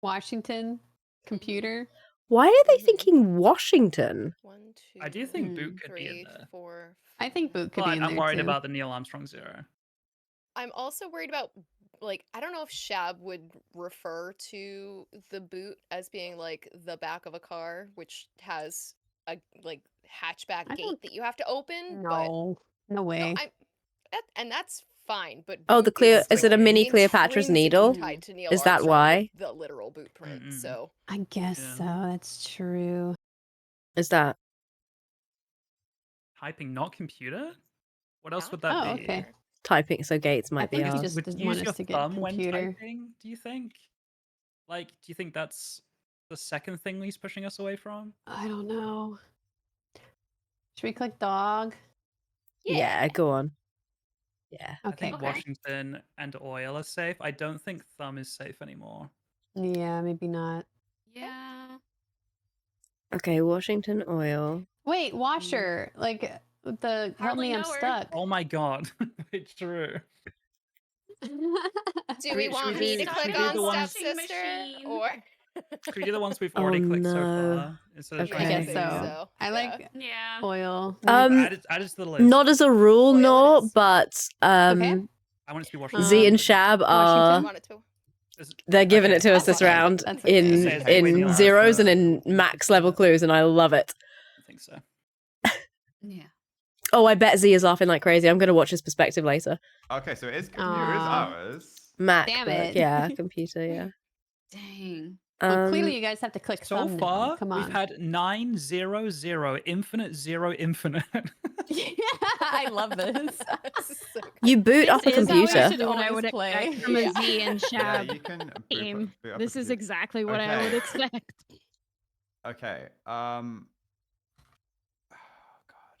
Washington, computer. Why are they thinking Washington? 1, 2. I do think boot could be in 3, there. 4. I think boot could But be in I'm there worried too. about the Neil Armstrong zero. I'm also worried about like I don't know if Shab would refer to the boot as being like the back of a car, which has a like hatchback I gate don't- that you have to open. No, no But way. and that's fine. But Oh, the boot Cleo- is is it a like mini Cleopatra's intrinsically needle? tied to Neil Is that Armstrong why? with the literal boot print. Mm-mm. So I guess Yeah. so. That's true. Is that? Typing, not computer? What else not would that Oh, be? okay. Typing, so Gates might be think he ours. just Would doesn't you want use us your to get thumb when computer. typing, do you think? Like, do you think that's the second thing he's pushing us away from? I don't know. Should we click dog? Yeah, go on. Yeah. I Okay. think Washington and oil are safe. I don't think thumb is safe anymore. Yeah, maybe not. Yeah. Okay, Washington oil. Wait, washer. Like the help Hardly me, I'm know her. stuck. Oh my god. Wait, true. do we want should me we to do click the on ones- stepsister Machine. or? Should we do the ones we've Oh, already clicked so no. far? Instead of Okay. I trying guess to so. so, I yeah. like Yeah. oil. add it to the list. Not as a rule, Oil it no, is. but Okay. I want it to be Washington. Z and Um, Shab I are want it to. they're giving Okay. it to us That's this okay. round That's okay. in Say it's way in beyond zeros that. and in max level clues, and I love it. I think so. Yeah. Oh, I bet Z is laughing like crazy. I'm gonna watch his perspective later. Okay, so it is computer is Aw. ours. Mac, Damn but it. yeah, computer, yeah. Dang. Well, Um, clearly you guys have to click So thumb now. far, Come we've on. had 9, 0, 0, infinite, 0, infinite. I love this. This is so good. You boot up a This is computer. actually what I Always would play. expect from a Yeah. Z and Yeah, Shab you can boot up, game. boot up a This is computer. exactly what I would Okay. expect. Okay. Oh God.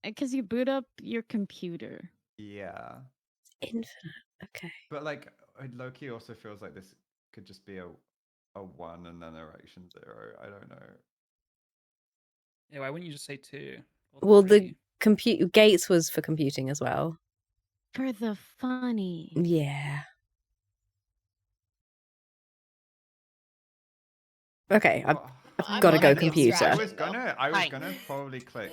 Because you boot up your computer. Yeah. Infinite. Okay. But like Loki also feels like this could just be a 1 and then erection 0. I don't know. Yeah, why wouldn't you just say 2? Or Well, 3? the compute Gates was for computing as well. For the funny. Yeah. Okay, I've Well, I'm got to go loving the computer. I abstraction, was though. Hi. gonna probably click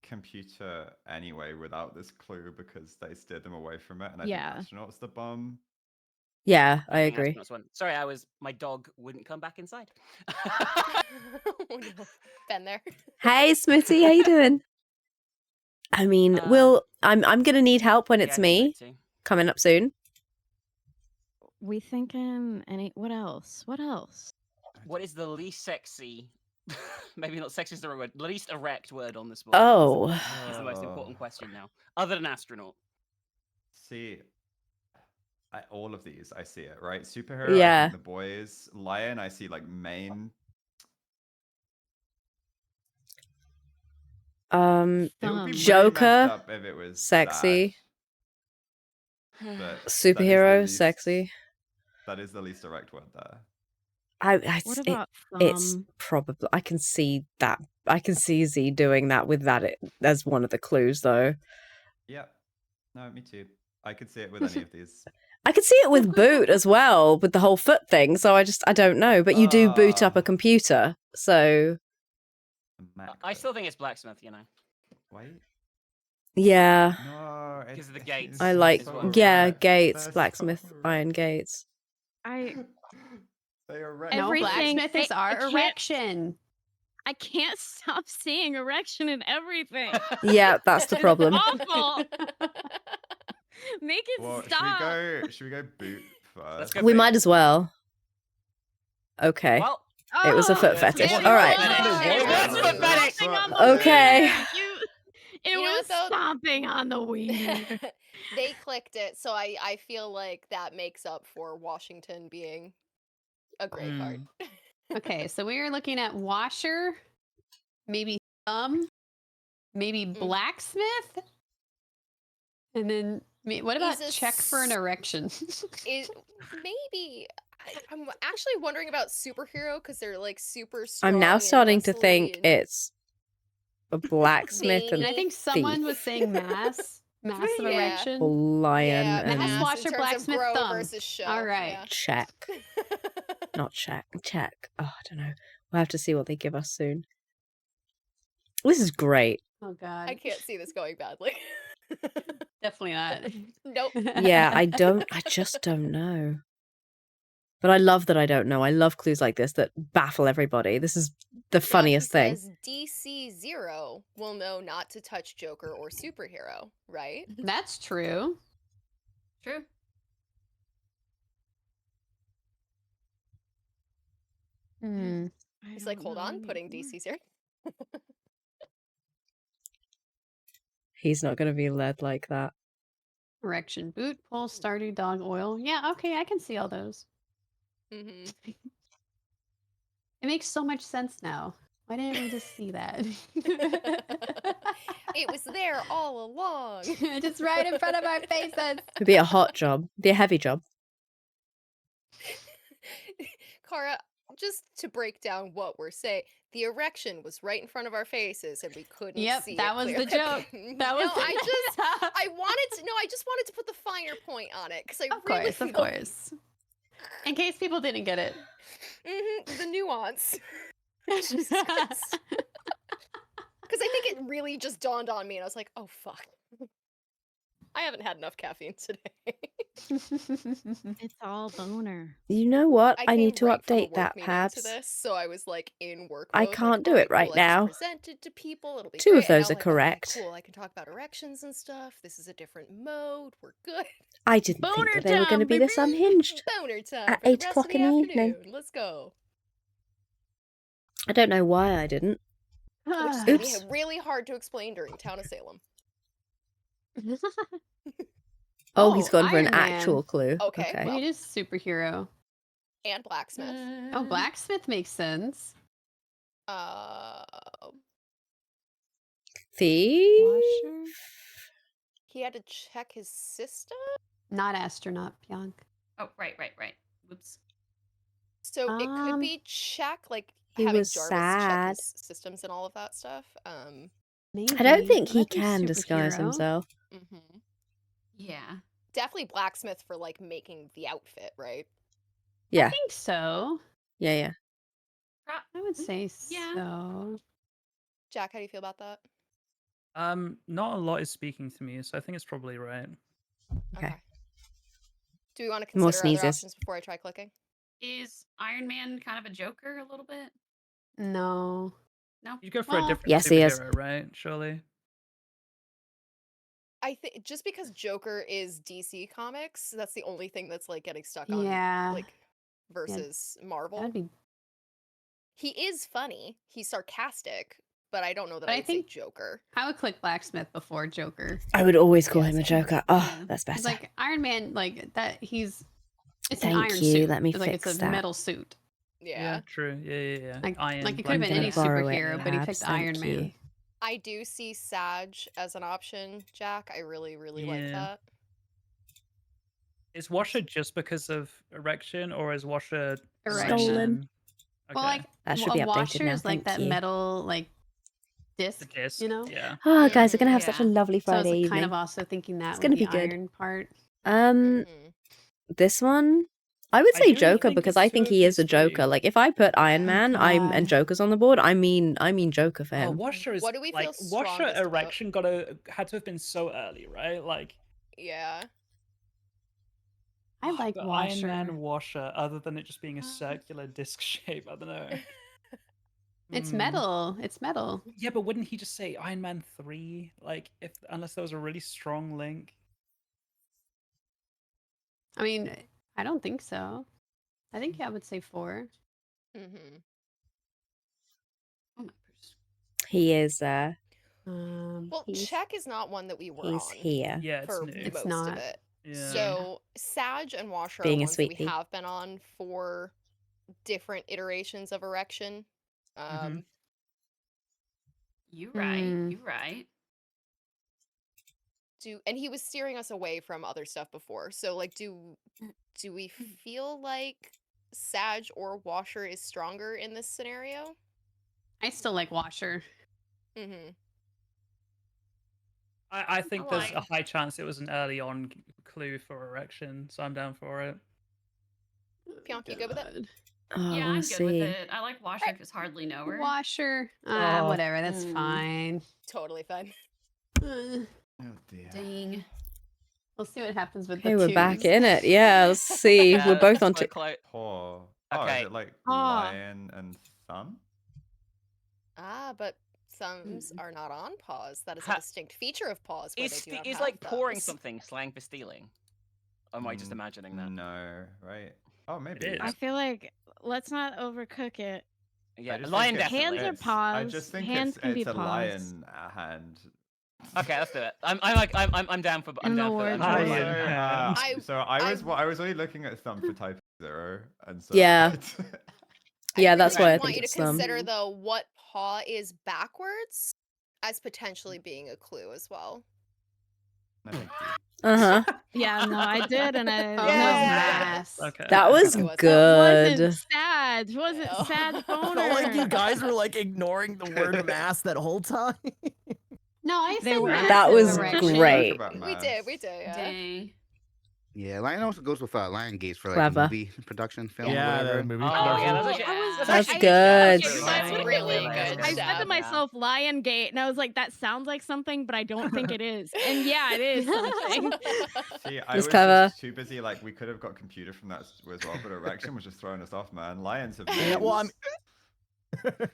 computer anyway without this clue because they steered them away from it, and I Yeah. think astronaut's the bum. Yeah, I think agree. astronauts won. Sorry, my dog wouldn't come back inside. Oh, no. Been there. Hey, Smitty, how you doing? I mean, I'm gonna need help when Yeah, it's I think me so too. coming up soon. We thinking any? What else? What else? What is the least sexy? Maybe not sexy is the wrong word. Least erect word on this board. Oh, Is the most important question now, other than astronaut. See, all of these, I see it, right? Superhero, I Yeah. think the boys. Lion, I see like main. It would be really messed Joker, up if it was sexy. that, but that is Superhero, the least- sexy. That is the least erect word there. What about It's thumb? probably I can see that. I can see Z doing that with that as one of the clues, though. Yeah. No, me too. I could see it with any of these. I could see it with boot as well, with the whole foot thing. So I don't know. But you do boot up a computer, so I still think it's blacksmith. You know, Wait. yeah. No, because of the gates. I like is what we're yeah, at. gates, That's blacksmith, so iron gates. I They are right. No, Everything- blacksmith is I our can't- erection. I can't stop seeing erection in everything. Yeah, that's the problem. Awful. Make it Well, stop. should we go boot Let's first? go We boot. might as well. Okay. Well, it was a foot Oh, fetish. it All right. It was pathetic. stomping on the Okay. wiener. It You know was what, though? stomping on the wiener. They clicked it, so I feel like that makes up for Washington being a gray card. Okay, so we are looking at washer, maybe thumb, maybe blacksmith, and then what about Is a check for an erection? Maybe I'm actually wondering about superhero because they're like super strong. I'm now and starting to muscly think and it's a blacksmith And and I think someone thief. was saying massive Yeah. erection. Lion yeah, and mass mass washer, in terms blacksmith, of grow thumb. versus show. All right. check. Not check. Check. Oh, I don't know. We'll have to see what they give us soon. This is great. Oh god. I can't see this going badly. Definitely not. Nope. Yeah, I just don't know. But I love that I don't know. I love clues like this that baffle everybody. This is the funniest thing. Says DC 0 will know not to touch Joker or superhero, right? That's true. True. Hmm. He's like, hold on, putting DC 0. He's not going to be led like that. Erection, boot, pole, Stardew, dog, oil. Yeah, okay, I can see all those. Mm-hmm. It makes so much sense now. Why didn't we just see that? It was there all along. Just right in front of our faces. It'd be a hot job. It'd be a heavy job. Kara, just to break down what we're saying, the erection was right in front of our faces and we couldn't Yep, see that it was the clearly. joke. That was no, the I just wanted to put the finer point on it because I Of really course, of course. In case people didn't get it. The nuance. Because I think it really just dawned on me and I was like, oh fuck. I haven't had enough caffeine today. It's all boner. You know what? I need to came right from a update work that, meeting to Pabs. this, so I was like in work I mode, like, can't do alright, it right cool, I just now. presented to people, it'll be 2 of great, and those now are I'm like, okay, correct. cool, I can talk about erections and stuff. This is a different mode. We're good. I didn't think Boner that they were going to time, be this baby. unhinged. Boner time At for the 8 rest o'clock of the in the evening. afternoon. Let's go. I don't know why I didn't. Which is going to Oops. be really hard to explain during Town of Salem. Oh, he's gone for an Iron Man. actual clue. Okay, Okay. well- It is superhero. And blacksmith. Oh, blacksmith makes sense. Uh, Thief? Washer. he had to check his system. Not astronaut, Pionk. Oh, right. Whoops. So it could be check, like He having was Jarvis sad. check his systems and all of that stuff. Maybe. I don't think That he might be can disguise superhero. himself. mhm. Yeah. Definitely blacksmith for like making the outfit, right? I Yeah. think so. Yeah. I would say Yeah. so. Jack, how do you feel about that? Not a lot is speaking to me, so I think it's probably right. Okay. Do we want to More consider other sneezes. options before I try clicking? Is Iron Man kind of a Joker a little bit? No. No. You go for a Well, different Yes, he is. superhero, right? Surely. I think just because Joker is DC Comics, that's the only thing that's like getting stuck on Yeah. like versus Marvel. That'd be. He is funny. He's sarcastic, but I don't know that But I I would say think- Joker. I would click blacksmith before Joker. I would always call Yeah, him a same. Joker. Oh, Yeah. that's better. It's like Iron Man, like that. It's an Thank iron you, suit. let me It's like fix it's a that. metal suit. Yeah. True. Yeah. Like Iron. it could have been gonna any borrow it, superhero, but he Labs, picked thank Iron Man. you. I do see Sag as an option, Jack. I really like Yeah. that. Is Washer just because of erection, or is Washer Erection. Stolen. Well, like That should a be updated washer now, is like thank that you. metal like the disc, disc? you know. Yeah. Oh, guys, we're gonna have such a Yeah. lovely So I was Friday like, evening. kind of also thinking that It's with gonna the be good. iron part. Um, Mhm. this one, I would I say do Joker think because it's I two think of he is these a Joker. three. Like if I put Iron Man, and God. Joker's on the board, I mean Joker for Oh, him. Washer is What do we feel like Washer strongest about? erection had to have been so early, right? Like Yeah. I like but washer. Iron Man Washer, other than it just being a circular disc shape. I don't know. It's Hmm. metal. It's metal. Yeah, but wouldn't he just say Iron Man 3? Like, unless there was a really strong link. I mean, I don't think so. I think I would say 4. Mm-hmm. Oh my goodness. He is. Well, He's- check is not one that we were He's on here. Yeah, it's for new. It's most not. of it. Yeah. So Sag and Washer Being a are ones that we sweetie. have been on for different iterations of erection. Mhm. You right. Mm. You right. And he was steering us away from other stuff before. So like do we feel like Sag or Washer is stronger in this scenario? I still like washer. Mm-hmm. I think there's a like- high chance it was an early on clue for erection, so I'm down for it. Pionk, you good with it? Oh, Yeah, we'll I'm good with see. it. I like Washer because hardly know her. Washer. Oh. Whatever. That's Mm. fine. Totally fine. Uh, Oh dear. Dang. we'll see what happens with Hey, the we're back twos. in it. Yeah, let's see. Yeah, We're both on so two. close. Paw. Oh, Okay. is it like Paw. lion and thumb? Ah, but thumbs are not on paws. That is a Ha- distinct feature of paws. Where Is they do not is have like pouring thumbs. something slang for stealing? Or am I just imagining that? No, right? Oh, maybe. is. I feel like let's not overcook it. Yeah, just lion think it's- definitely. Hands are it's- paws. I just think Hands it's, can be it's a paws. lion hand. Okay, let's do it. I'm down for. I'm In the down for. word I'm choice. down for Lion it. hand. I was only looking at thumb for type 0, and so Yeah. Yeah, that's why I want think you to it's thumb. consider though what paw is backwards as potentially being a clue as well. No, thank you. Uh huh. Yeah, no, I did, and I Oh, no, mass. Okay. That was Okay, what's that? good. wasn't sad. Wasn't No. sad I boner. felt like you guys were like ignoring the word mass that whole time. No, I They said were- massive That was erection. great. We did, yeah. Dang. Yeah, Lion also goes with Lion Gates for like Clever. movie production, film, Yeah, whatever. the movie Oh, production. yeah, that's, Yeah. That's actually good. That's really good. I said to Shab. myself, Lion Gate, and I was like, that sounds like something, but I don't think it is. And yeah, it is something. See, I It's was clever. just too busy. Like, we could have got computer from that as well, but erection was just throwing us off, man. Lions have. Yeah, well, I'm names.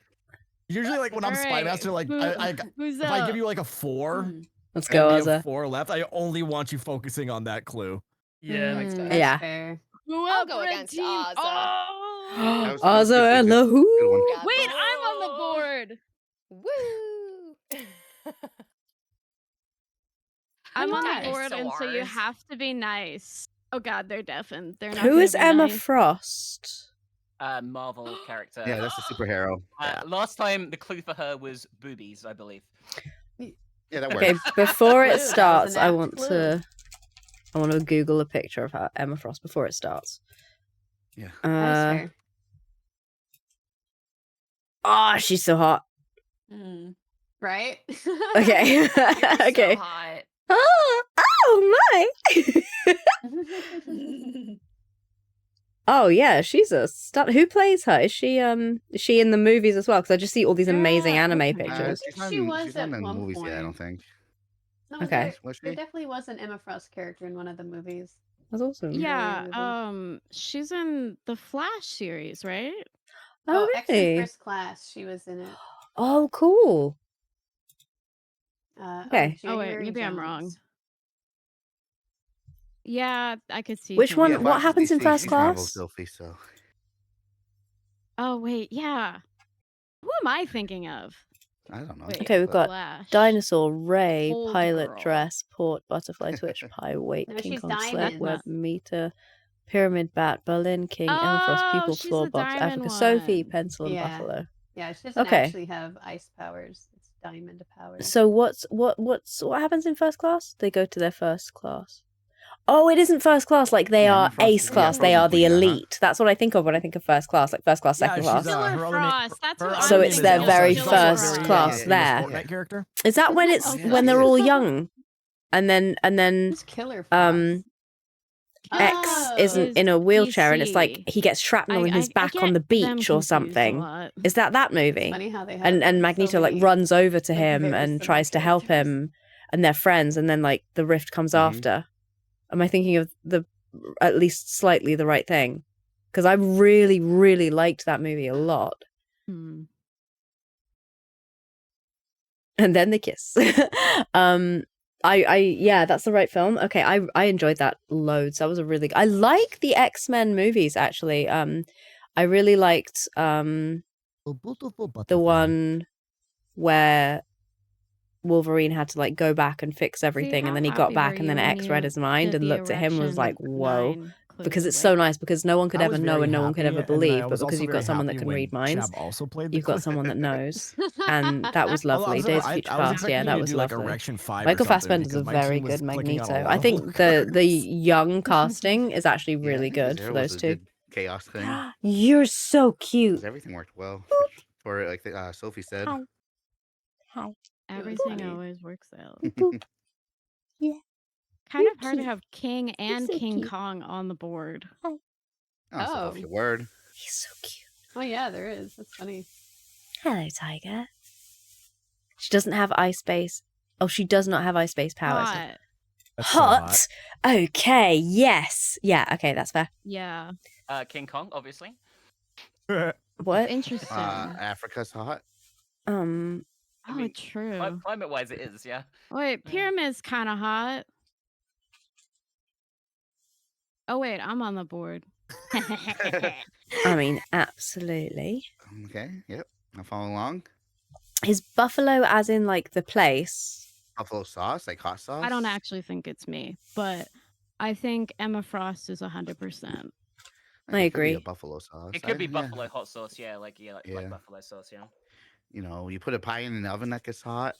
usually like when I'm All Spy right, Master, like Who's if I up? give you like a 4 Hmm. Let's and go, we have Ozza. 4 left, I only want you focusing on that clue. Yeah. Makes sense. That's Yeah. fair. Who I'll up, go red against team? Ozza. Oh! That was Ozza good, and good one. Lahu. Got Wait, the- I'm on the board. Woo! I'm on That the is board, and so you SORs. have to be nice. Oh God, they're deafened. They're not. Who gonna is be Emma nice. Frost? Marvel character. Yeah, that's a superhero. Yeah. Last time the clue for her was boobies, I believe. Yeah, that Okay, works. before Clue, it that was starts, an I apt want clue. to Google a picture of her, Emma Frost, before it starts. Yeah. That is fair. Oh, she's so hot. Mm. Right? Okay. You're Okay. so hot. Oh my. Oh yeah, she's a stud. Who plays her? Is she in the movies as well? Because I just see all these amazing Yeah, anime okay. pictures. She was she's not at in the one movies yet, I don't point. think. No, Okay. there, Was there she? definitely was an Emma Frost character in one of the movies. That's awesome. Yeah. movie. She's in the Flash series, right? Oh X-Men really? First Class. She was in it. Oh cool. Okay. Oh wait, January maybe I'm wrong. Jones. Yeah, I could see. Which who one? it Yeah, is. What Flash is happens in DC, First she's Marvel, Class? Sophie, so. Oh wait, yeah. Who am I thinking of? I don't know. Wait, Okay, we've got Flash. Dinosaur, Ray, Old Pilot girl. Dress, Port, Butterfly, Twitch, Pie, Wait, No, King she's Kong, Sled, Diamond. Web, Meter, Pyramid Bat, Berlin King, Emma Frost, Oh, Pupil, she's Floor the Box, diamond Africa, Sophie, one. Pencil, and Yeah. Buffalo. Yeah, she doesn't Okay. actually have ice powers. It's diamond powers. So what happens in First Class? They go to their first class. Oh, it isn't first class. Like they Yeah, are Emma Frost ace is- class. yeah, they Frozen are the Queen, elite. That's what I think of when I think of first class. Like first class, Yeah, second she's class. Killer her Frost. That's her what So I'm it's thinking their of. very Killer first Frost. class there. Fortnite character. Is that when it's Okay. when they're Yes. all young, and then Who's Killer Frost? X isn't in a wheelchair, and it's like DC. he gets shrapnel in his I back get on the them beach or confused a something. lot. Is that It's movie? funny how they have And so Magneto like many, runs over to like, him very and similar tries to help characters. him, and they're friends, and then like the rift comes after. Am I thinking of the at least slightly the right thing? Because I really, really liked that movie a lot. Hmm. And then they kiss. Yeah, that's the right film. Okay, I enjoyed that loads. That was a really. I like the X-Men movies actually. I really liked the one where Wolverine had to like go back and fix everything, and then he got back, and then X read his mind and looked at him and was like, "Whoa." Because it's so nice, because no one could I ever was know very and no one could happy, ever and then I believe, but was because also you've very got someone that happy can when read minds, Chab also played the you've got clip. someone that knows, and that was Although lovely. Days of Future Past, yeah, that was like lovely. Erection 5 or Michael something, Fassbender's a because my very team was good clicking on Magneto. all I the think the young casting is actually Yeah, I really think his good hair for was those a two. good chaos thing. You're so cute. 'Cause everything worked well for like Sophie said. Hi. Everything funny. always works out. Yeah. Kind You're of hard to cute. have King and so King cute. Kong on the board. Oh, Sophie, word. He's so cute. Oh yeah, there is. That's funny. Hello, Tiger. She doesn't have ice base. Oh, she does not have ice base powers. Hot. That's so Hot. Okay. Yes. Yeah. Okay. That's fair. Yeah. King Kong, obviously. What? Interesting. Africa's hot. Oh, I mean, true. Climate-wise, it is, yeah. Wait, Pyramid's kind of hot. Oh wait, I'm on the board. I mean, absolutely. Okay, yep. I'm following along. Is buffalo as in like the place? Buffalo sauce, like hot sauce. I don't actually think it's me, but I think Emma Frost is 100%. I It could be agree. a buffalo sauce. It could be yeah. buffalo hot sauce, yeah, like buffalo sauce, yeah. You know, you put a pie in the oven that gets hot.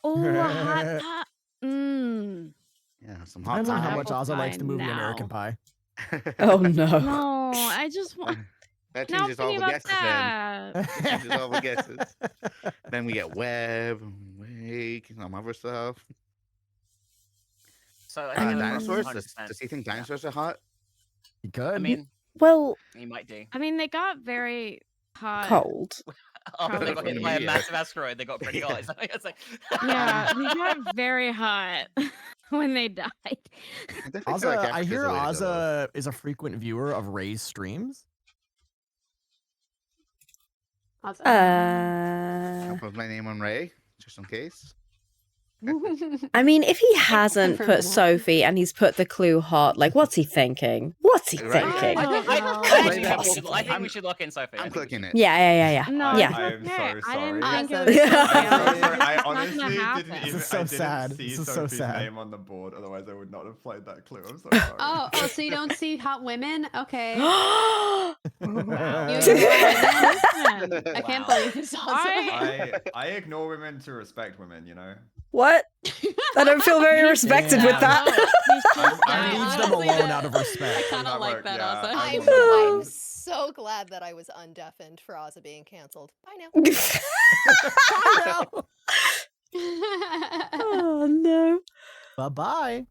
Oh, hot pot. Mmm. Yeah, some hot Depends on how pie. much Ozza likes the movie now. American Pie. Oh no. No, I just want. That Now changes all thinking the about guesses then. that. That changes all the guesses. Then we get web, wake, and some other stuff. So I think Dinosaurs? 100%. Does he think dinosaurs are hot? You could. I mean, Well, he might do. I mean, they got very hot. cold. After they got hit by a Yeah. massive asteroid, they got pretty hot. It's like, Yeah, they got very hot when they died. I definitely feel Ozza, like I hear Africa's the way to go, Ozza is a frequent viewer of Ray's streams. Awesome. I'll put my name on Ray, just in case. I mean, if he hasn't Confirm put that. Sophie and he's put the clue hot, like, what's he thinking? What's he Right. thinking? I don't know. I think we should lock in Sophie. I'm clicking it. Yeah. No, Yeah. it's I'm okay. so I didn't sorry. think it I'm was so gonna sorry. happen. I It's not honestly gonna didn't didn't happen? even. This is so I didn't sad. see This is so Sophie's sad. name on the board. Otherwise, I would not have played that clue. I'm so sorry. Oh, so you don't see hot women? Okay. Wow. You ignore women? I can't Wow. believe this. Also. I ignore women to respect women. You know. What? I don't feel very He's respected with Yeah. that. He's just I I'm- leave them honestly, alone that- out of respect. I kind That of like work, that, yeah, Ozza. I I'm so glad that I was undeafened for Ozza being canceled. Bye now. Oh no. Bye-bye.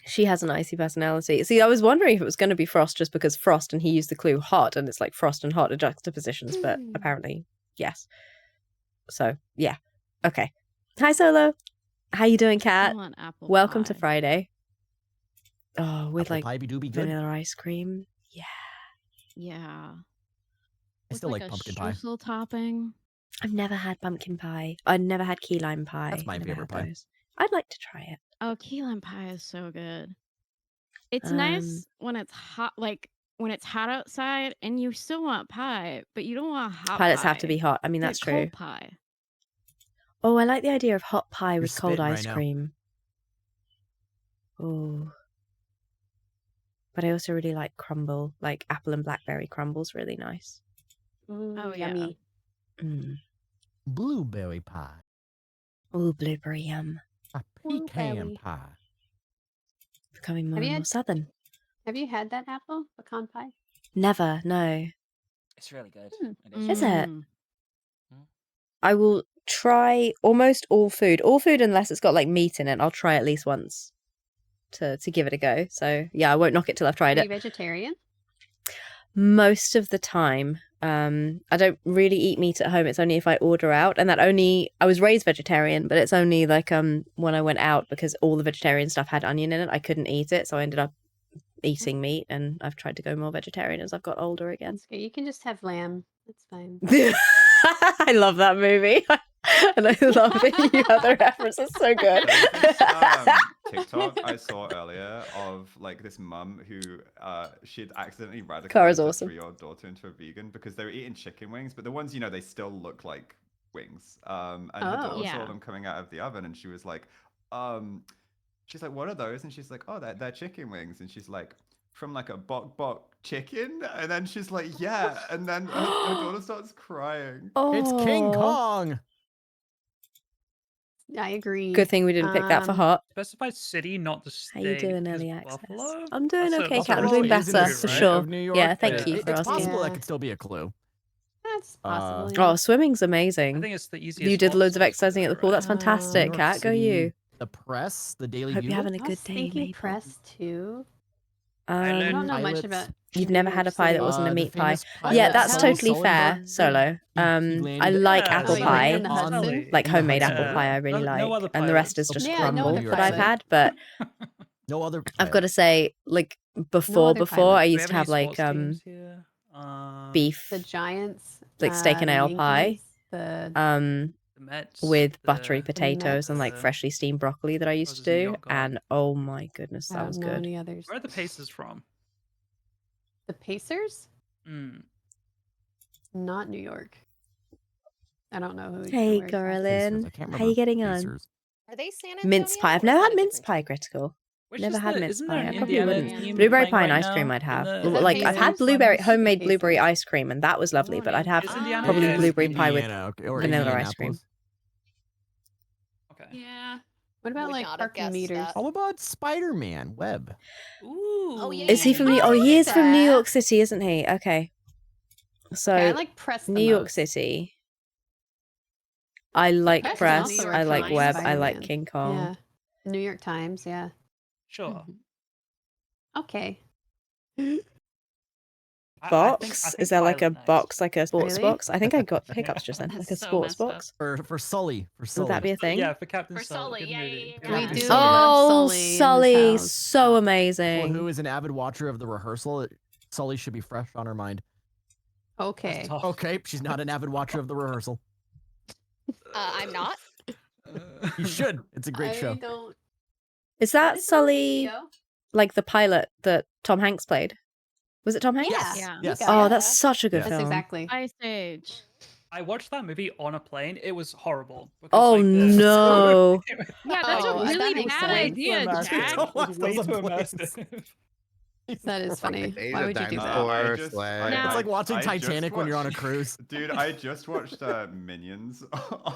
She has an icy personality. See, I was wondering if it was going to be Frost just because Frost and he used the clue hot and it's like Frost and hot are juxtapositions, but apparently, yes. So, yeah. Okay. Hi, Solo. How you doing, I Cat? want apple Welcome to pie. Friday. Oh, with Apple like pie be do be good. vanilla ice cream. Yeah. Yeah. I still like pumpkin pie. Streusel topping. I've never had pumpkin pie. I've never had key lime pie. That's my Never favorite had pie. those. I'd like to try it. Oh, key lime pie is so good. It's Um, nice when it's hot, like when it's hot outside, and you still want pie, but you don't want hot Pilots have to be hot. I mean, Get that's true. cold pie. Oh, I like the idea of hot pie You're with cold spitting right ice now. cream. Oh. But I also really like crumble, like apple and blackberry crumble's really nice. Oh, yeah. yummy. Mm. Blueberry pie. Oh, blueberry yum. A pecan Blueberry. pie. Becoming more Have and you more had- southern. Have you had that apple pecan pie? Never, no. It's really good. Hmm. It is. Is it? Mm. I will try almost all food. All food unless it's got like meat in it. I'll try at least once to give it a go. So yeah, I won't knock it till I've tried Are it. you vegetarian? Most of the time. I don't really eat meat at home. It's only if I order out, and I was raised vegetarian, but it's only like when I went out because all the vegetarian stuff had onion in it. I couldn't eat it, so I ended up eating meat, and I've tried to go more vegetarian as I've got older again. That's good. You can just have lamb. That's fine. I love that movie. And I love that you have the reference. It's so good. There was this, TikTok I saw earlier of like this mum who she'd accidentally Cara's radicalized her awesome. 3-year-old daughter into a vegan because they were eating chicken wings, but the ones they still look like wings. And her Oh. daughter Yeah. saw them coming out of the oven, and she was like, what are those? And she's like, oh, they're chicken wings. And she's like, from like a bok chicken? And then she's like, yeah. And then her daughter starts crying. It's King Aw. Kong. I agree. Good thing we didn't pick that for Um, hot. Specify city, not the How state. you doing, because early access? Buffalo? I'm doing That's a- okay, that's a Kat. I'm wrong doing place to better be, for right? sure. Of New York. Yeah, thank you It's for possible asking. that could still be a clue. That's Uh, possible. yeah. Oh, swimming's I amazing. think it's the easiest. You did hot loads of sauce exercising at the there, pool. right? That's fantastic, New York Kat. Go City, you. The Press, the Daily Hope you're Bugle. having a I was good day, thinking Maple. press too. I I learned don't know much Pilots. about. You've never New had a York pie that City. wasn't a The meat pie. famous Oh, Yeah, the that's Sully totally fair, Sullenberger. Solo. He I landed like Yeah, apple Sully pie. in the Hudson? Like in the homemade Hudson. apple pie I really No like. other And the rest is pilots. just Yeah, no crumble other that I've pilot. had. But No other. I've got to say, like before other I pilot. Do we used to any have like sports teams here? beef, The Giants. like steak and the ale pie. Yankees, The um The Mets, with the- buttery potatoes and like the- freshly steamed broccoli that I used to Roses New do. York God. And oh my goodness, I that don't was know good. any others. Where are the Pacers from? The Pacers? Mm. Not New York. I don't know who. Hey, where exactly. Garlin. I can't How you remember getting on? Pacers. Are they San Antonio? Mince pie. I've or is never that had a mince different pie, team? Critical. Which Never is had the- mince isn't pie. there I an probably Indiana wouldn't. team Blueberry playing pie and right ice now cream I'd in have. the Like I've had Pacers? blueberry The homemade blueberry Pacers. ice cream and that was lovely, but I'd have Is Indiana probably in blueberry pie with Indiana, or vanilla ice cream. Indianapolis. Okay. Yeah. What about Would like not have parking guessed meters? that. How about Spider-Man Webb? Ooh. yeah, Is he from I New? Oh, like he is from New that. York City, isn't he? Okay. So Okay, I like press. the New York most. City. I like Press is Press. also I like recognized Webb. by I like Spider-Man. King Kong. Yeah. New York Times. Yeah. Sure. Okay. Box? Is there like a Pilot box, like a sports Really? box? I think I got hiccups just then. That's Like a so sports messed up. box. For Sully. For Sully. Would that be a thing? Yeah, for Captain For Sully, Good yeah, movie. yeah, yeah, Good yeah. We movie. do Oh, love Sully in this Sully, house. so For amazing. who is an avid watcher of the rehearsal, Sully should be fresh on her mind. Okay. That's tough. Okay, she's not an avid watcher of the rehearsal. I'm not. You should. It's a great I show. don't. Is that Sully, Yo? like the pilot that Tom Hanks played? Was it Tom Hanks? Yeah. Yeah. Yes. Oh, Yeah. that's such a good That's film. exactly. Ice Age. I watched that movie on a plane. It was horrible. Because, Oh like, no. Yeah, that's Oh, a that really makes bad sense. idea, It Jack. was way Those too on planes. immersive. That is funny. Hey, Why the would you do that? dinosaur just- sled. Now- It's like watching I just Titanic when you're on a watched- cruise. Dude, I just watched Minions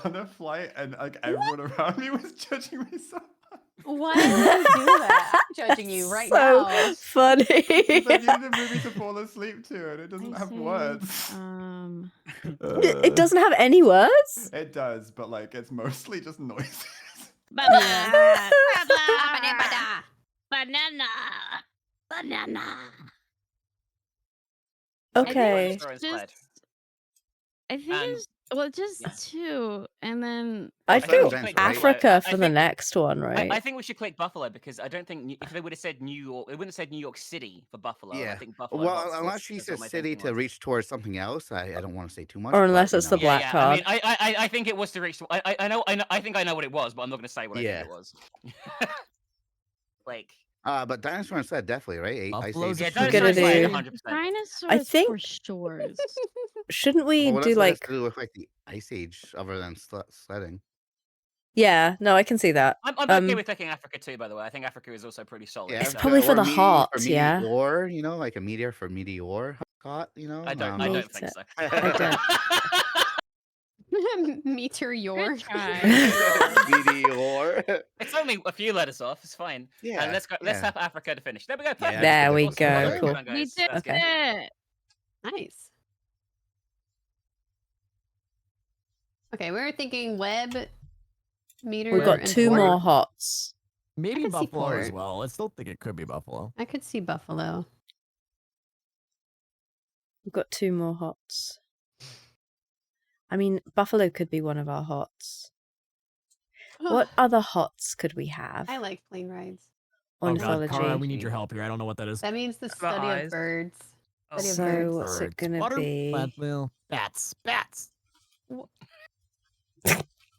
on a flight, and like everyone around me was judging me so much. Why would you do that? I'm judging you right so now. funny. Because I needed a movie to fall asleep to, and it doesn't I have say, words. It doesn't have any words? It does, but like it's mostly just noises. Banana. Banana. Banana. Okay. Dinosaur and Just, sled. I think And- it's just two, and then I'd I go think it's Africa I for the think- next one, right? I think we should click Buffalo because I don't think if they would have said New York, it wouldn't have said New York City for Buffalo. I Yeah. think Buffalo. Well, Box unless was- she is says what my city thinking to was. reach towards something else, I don't want to say too much. Or unless but, it's the black I card. mean, I think it was to reach. I know. I think I know what it was, but I'm not going to say what I Yeah. think it was. Like, But dinosaur and sled definitely, right? Ice Buffalo's Age. a yeah, Good dinosaur and sled, do. 100%. dinosaurs think- for shores. Shouldn't we Well, do that's like... to do with like the ice age, other than sledding. Yeah, no, I can see that. I'm okay Um, with taking Africa too, by the way. I think Africa is also pretty solid. Yeah, It's so- probably for or the meteor hearts, yeah. Meteor, you know, like a meteor for meteor caught, you know. I don't. I Me don't think too. so. Meteor. Good try. meteor. It's only a few letters off. It's fine. Yeah. And let's go. Let's yeah. have Africa to finish. There we go. Perfect. There we Awesome. go, Well done, cool. well done, We guys. did That's good. it. Nice. Okay, we were thinking web, meter. We've got and 2 port. more hots. Maybe could see Buffalo as port. well. I still think it could be Buffalo. I could see Buffalo. We've got 2 more hots. I mean, Buffalo could be one of our hots. What other hots could we have? I like plane rides. Oh God, Ornithology. Cara, we need your help here. I don't know what that is. That means the About study of eyes? birds. Oh. Study of So birds. what's it Birds. gonna Butter- be? Well, bats. Bats.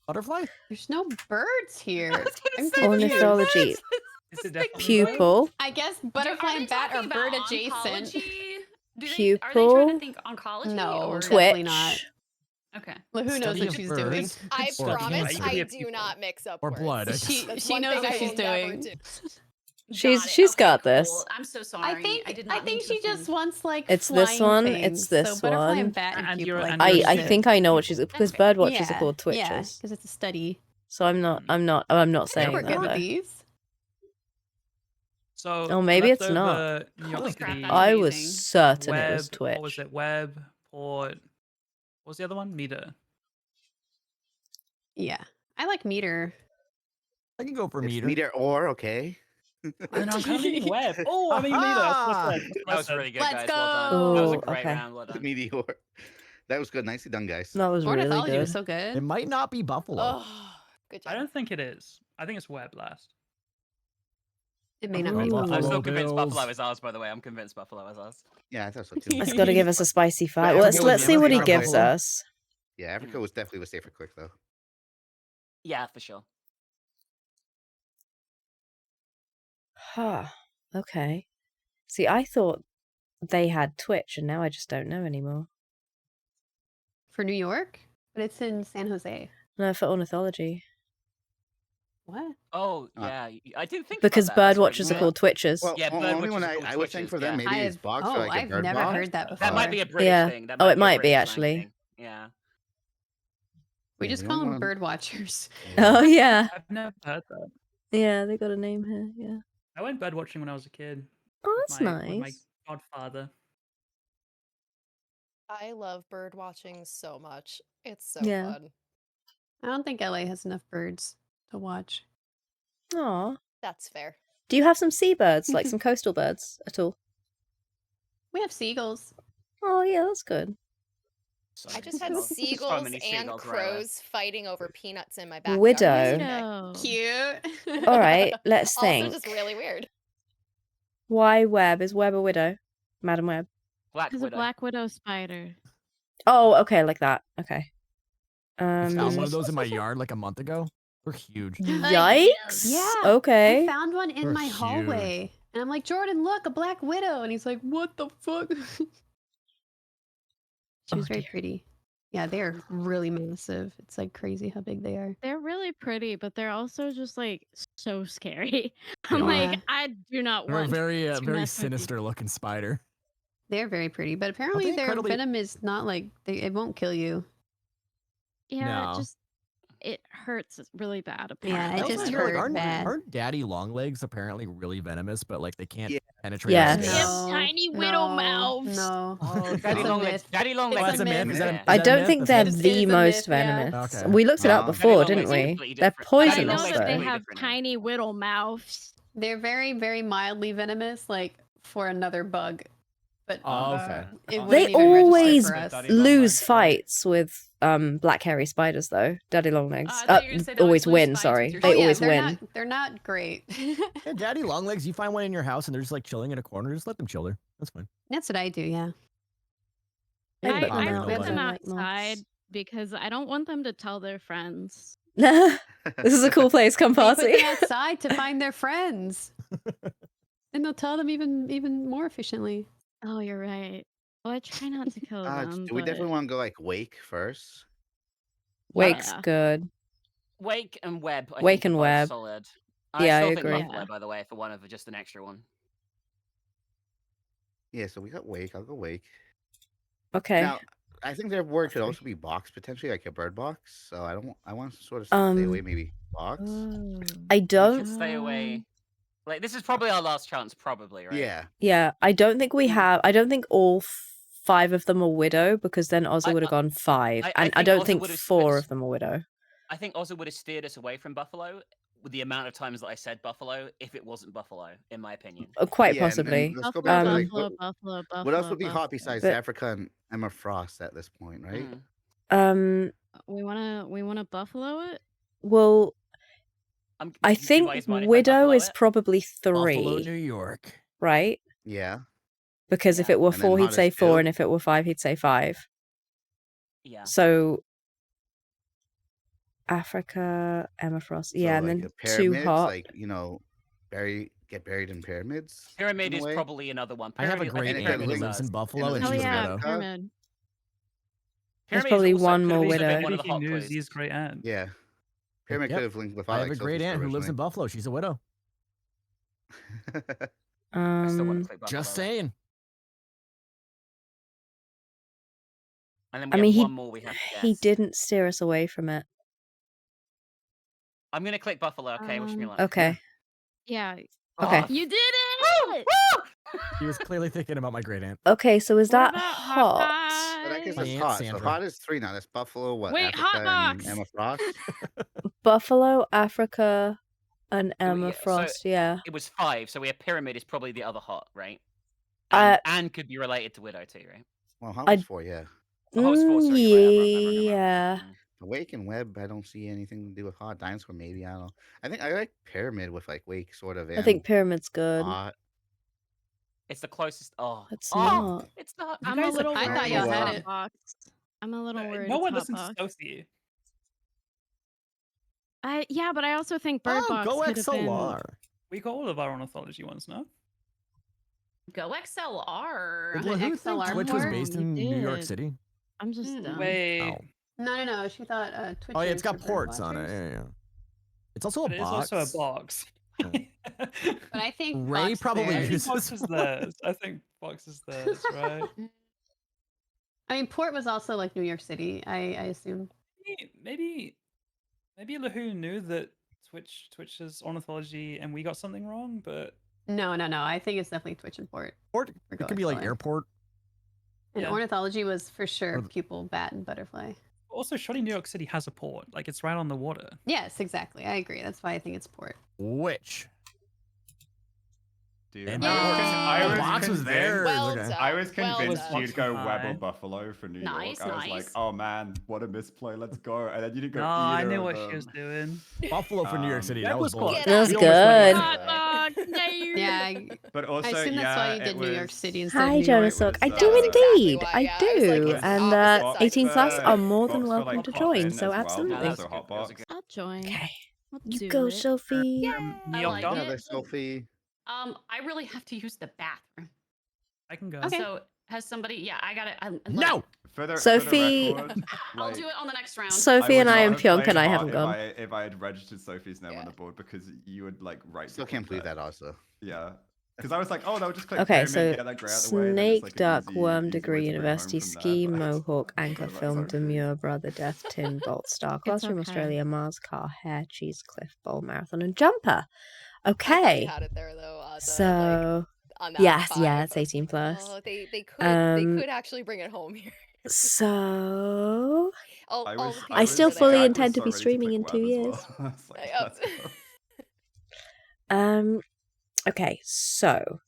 Butterfly? There's no birds here. I'm confused. Ornithology. Is it definitely Pupil. I guess butterfly and bat are bird adjacent. Are they trying Pupil. to think oncology? No. Or... Definitely Twitch. not. Okay. Well, who knows Study what of she's birds. doing? I Or promise cancer. I do not mix up Or words. blood. She That's she one knows thing what I she's will never doing. do. She's got this. Cool. I'm so sorry. I think did not think mean she to just offend. wants like It's this flying one, things. it's this so butterfly one. and bat And and you're- pupil. and I you're I think think I know what she's because Okay. birdwatchers are called twitches. because it's a study. So I'm not saying We're that. good with though. these. So Oh, maybe it's not. leftover New York Holy crap, City, that's I was amazing. certain it was Web, Twitch. What was it? Web, port. What was the other one? Meter. Yeah, I like meter. I can go for It's meter. meteor or okay. And I'm kind of meaning web. Oh, I mean meter. That's what I said. That was really good, Let's guys. Well done. That was a go. great Okay. round. Well done. Meteor. That was good. Nicely done, guys. That was really Ornithology good. was so It good. might not be Buffalo. Oh, good I job. don't think it is. I think it's web last. It may not Ooh. be I'm Buffalo. still Buffalo convinced Bills. Buffalo is ours, by the way. I'm convinced Buffalo is ours. Yeah, I thought so too. It's got to give us a spicy fight. But Well, Africa let's was see what he definitely gives Buffalo. us. Yeah, Africa was definitely was safer quick though. Yeah, for sure. Huh. Okay. See, I thought they had Twitch, and now I just don't know anymore. For New York, but it's in San Jose. No, for ornithology. What? Oh, yeah. I didn't think Because about that. That's birdwatchers are weird. called Twitches. Well, Yeah, only birdwatchers when are called I would think for twitches, them yeah. maybe it's box or like a I've bird never box. heard that before. That might be a British Yeah. thing. That Oh, might it be a might be, British slang actually. thing. Yeah. We Yeah, just the call only them one- bird watchers. Oh, yeah. I've never heard that. Yeah, they got a name here. Yeah. I went bird watching when I was a kid. Oh, with that's my, With my nice. godfather. I love bird watching so much. It's so Yeah. fun. I don't think LA has enough birds to watch. Aw. That's fair. Do you have some seabirds, like some coastal birds at all? We have seagulls. Oh, yeah, that's good. So I just many had seagulls. So seagulls many and seagulls right there. crows fighting over peanuts in my backyard. Widow. yesterday. Cute. All right, let's Also think. just really weird. Why Webb? Is Webb a widow? Madam Webb. Black There's a Widow. black widow spider. Oh, okay, like that. Okay. I found one Um. of those in my yard like a month ago. They're huge. Yikes. Yeah. Okay. I found one in They're my huge. hallway. And I'm like, Jordan, look, a black widow. And he's like, what the fuck? She was Oh, very dear. pretty. Yeah, they're really massive. It's like crazy how big they are. They're really pretty, but they're also just like so scary. I'm Yeah. like, I do not They're a want very to very mess with you. sinister looking spider. They're very pretty, but apparently they their incredibly- venom is not like it won't kill you. Yeah, No. it hurts really bad. Yeah, Apparently. it I also just hear, like, hurt aren't, bad. aren't daddy long legs apparently really venomous, but like they can't Yeah. penetrate Yes. our They skin? have No, tiny widow mouths. No. Oh, That's a myth. Daddy long It's legs. a myth. Is that a- Yeah. I that a don't myth? think That's they're a- It is the a most myth, yeah. venomous. Okay. We looked it up No. before, Daddy didn't long legs we? are completely They're different. I Daddy long know poisonous legs that are they though. completely have different now. tiny widow mouths. They're very, very mildly venomous, like for another bug. But Oh, okay. it wouldn't They even register always for us. Daddy long lose legs, right? fights with black hairy spiders though. Daddy long legs. I thought you were gonna say they Always always lose win, fights with sorry. your They Oh yeah, always they're win. they're not great. Yeah, daddy long legs. You find one in your house and they're just like chilling in a corner. Just let them chill there. That's fine. That's what I do, yeah. They ain't I bothering put nobody. them like outside because I don't want them to tell their friends. This is a cool place. Come They put party. them outside to find their friends. And they'll tell them even more efficiently. Oh, you're right. Well, I try not to kill them. Do we definitely but- want to go like wake first? Wake's Yeah. good. Wake and web. I Wake think, are and both web. Solid. Yeah, I still think agree. Buffalo, Yeah. by the way, for one of just an extra one. Yeah, so we got wake. I'll go wake. Okay. Now, I think their word could also be box potentially, like a bird box. So I want to sort of stay away, maybe box. Oh. I We don't. should stay away. Like this is probably our last chance, probably, right? Yeah. Yeah, I don't think we have. I don't think all 5 of them are widow because then Ozzy would have gone 5, I and I think don't Ozzy think would've 4 switched- of them are widow. I think Ozzy would have steered us away from Buffalo with the amount of times that I said Buffalo if it wasn't Buffalo, in my opinion. Quite Yeah, and possibly. let's go Buffalo, back to like Buffalo, what else would be hot Buffalo. besides But- Africa and Emma Frost at this point, right? Mm. We wanna buffalo it. Well, I Do you think guys mind if I widow buffalo is it? probably Buffalo, 3, New York. right? Yeah. Because if Yeah. it were And then 4, he'd hot say as 4, two? and if it were 5, he'd say 5. Yeah. So Africa, Emma Frost, So, yeah, and like, then the 2 pyramids, hot. like get buried in pyramids. Pyramid in a is way. probably another one. I have a Pyramid, great think think aunt Pyramid who is lives in us. Buffalo, and Hell she's yeah, a widow. pyramid. There's Pyramid is probably also- one could more also widow. been one of the He hot knows clues. he's great aunt. Yeah. Pyramid Yep. could have linked with I have a like great Sophie's aunt who lives in originally. Buffalo. She's a widow. I still want Um, to click Buffalo. Just saying. And then I we mean, have one more we have to he guess. didn't steer us away from it. I'm gonna click Buffalo. Okay, wish me luck. Okay. Yeah. Okay. Oh, You did it! He was clearly thinking about my great aunt. Okay, so is What that about hot? But I guess My it's Aunt hot. So Sandra. hot is 3 now. That's Buffalo, what? Wait, Africa hot and box! Emma Frost. Buffalo, Africa, and Yeah, Emma so- Frost, yeah. It was 5, so we have Pyramid is probably the other hot, right? Uh, And could be related to Widow too, right? Well, hot I- was 4, yeah. Oh, it's 4, sorry, you're right, I remember. Yeah. Wake and Web, I don't see anything to do with hot. Dinosaur, maybe. I don't know. I think I like Pyramid with like Wake, sort of. I think Pyramid's good. hot. It's the closest. Oh, It's oh, not. it's not. I'm a guys are little I worried thought y'all it's had hot it. box. I'm a little worried. No it's one hot listens box. to Sophie. Yeah, but I also think Bird Box go could have been. XLR. We got all of our Ornithology ones, no? Go XLR. Did Lahoo think XLR Twitch was port? based You in New York did. City? I'm just dumb. Wait. Oh. No. She thought Twitch. Oh yeah, was it's got for bird ports on it. watchers. Yeah. It's also a But it is box. also a box. But I think Ray Fox probably I there- think uses Fox is theirs. I think Fox is theirs, right? I mean, port was also like New York City. I assume. Maybe Lahoo knew that Twitch's Ornithology and we got something wrong, but No. I think it's definitely Twitch and port. Port. Or It Go could be like XLR. airport. And Yeah. Ornithology was for sure Or the- pupil, bat, and butterfly. also surely New York City has a port. Like it's right on the water. Yes, exactly. I agree. That's why I think it's port. Which? Dude, And Yay! the box was there. Well Okay. done. I was Well convinced done. you'd go Hi. Web or Buffalo for New Nice, York. I was like, nice. oh man, what a misplay. Let's go. And then you didn't go No, either I knew of what them. she was doing. Buffalo for New York City. That That was was cool. bold. Get That was out. We almost went good. with that. Hot box. No. Yeah, But also, I assume yeah, that's why you it did New York was- City instead Hi, of New York. Jonas Silk. I was, do That's exactly indeed. why, I yeah. I was like, do. it's And opposite 18 plus sides. are more than Box for, welcome like, to pop join. in So as well. absolutely. That was Also good, hot that was box. good. I'll join. Okay. We'll You do go, it. Sophie. Yay! New I York like done. Yeah, it. that's Sophie. I really have to use the bathroom. I can go. Okay. So Has somebody? Yeah, I got it. No! For the Sophie- record, I'll like, do it on the next round. Sophie would and I not and have Pionk played and I hard haven't gone. If I had registered Sophie's name on Yeah. the board, because you would like write. Still can't believe that also. Yeah, because I was like, oh, they'll just click Okay, pyramid, so get that grey out of the way, and then it's snake, like an duck, easy- worm, easy way degree, to bring home university, from there, ski, but- mohawk, I angler, was like, film, Sophie. demure, brother, death, tin, bolt, star, classroom, okay. Australia, Mars, car, hair, cheese, cliff, bowl, marathon, and jumper. I thought Okay, you had it there though, Ozza, like, so on that yes, 5. yeah, I it's was 18 like, plus. Oh, they Um, could actually bring it home here. So All I the was- people I who still were fully there. Jack intend was to so be ready streaming click in 2 web as years. well. I was like, I- let's go. Okay, so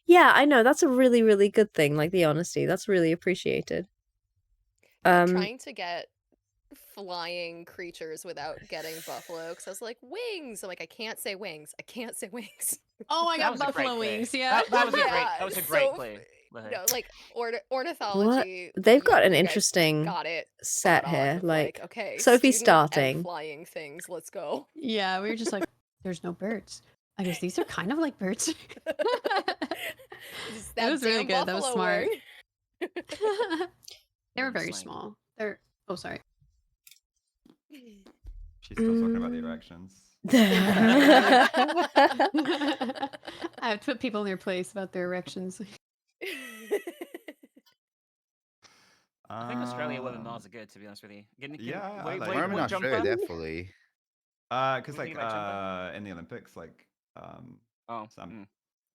yeah, I know that's a really, really good thing. Like the honesty, that's really appreciated. Trying to get flying creatures without getting buffalo, because I was like, wings. I'm like, I can't say wings. I can't say wings. Oh, I That got was a great buffalo play. wings. Yeah. That was a great. Yeah, That was a so great play. No, like ornithology. They've got an you guys interesting got it set spot on here. with, Like okay, Sophie's student and starting. flying things. Let's go. Yeah, we were just like, there's no birds. I guess these are kind of like birds. Just That was really damn good. That was buffalo smart. wing. They were very Slang. small. They're. Oh, sorry. She's still talking about the erections. I have to put people in their place about their erections. I think Australia women Mars are good, to be honest with you. Yeah, I wait, like wait, Worm in what Australia, jumper? definitely. Because What do you like think about jumper? in the Olympics, like Oh, some,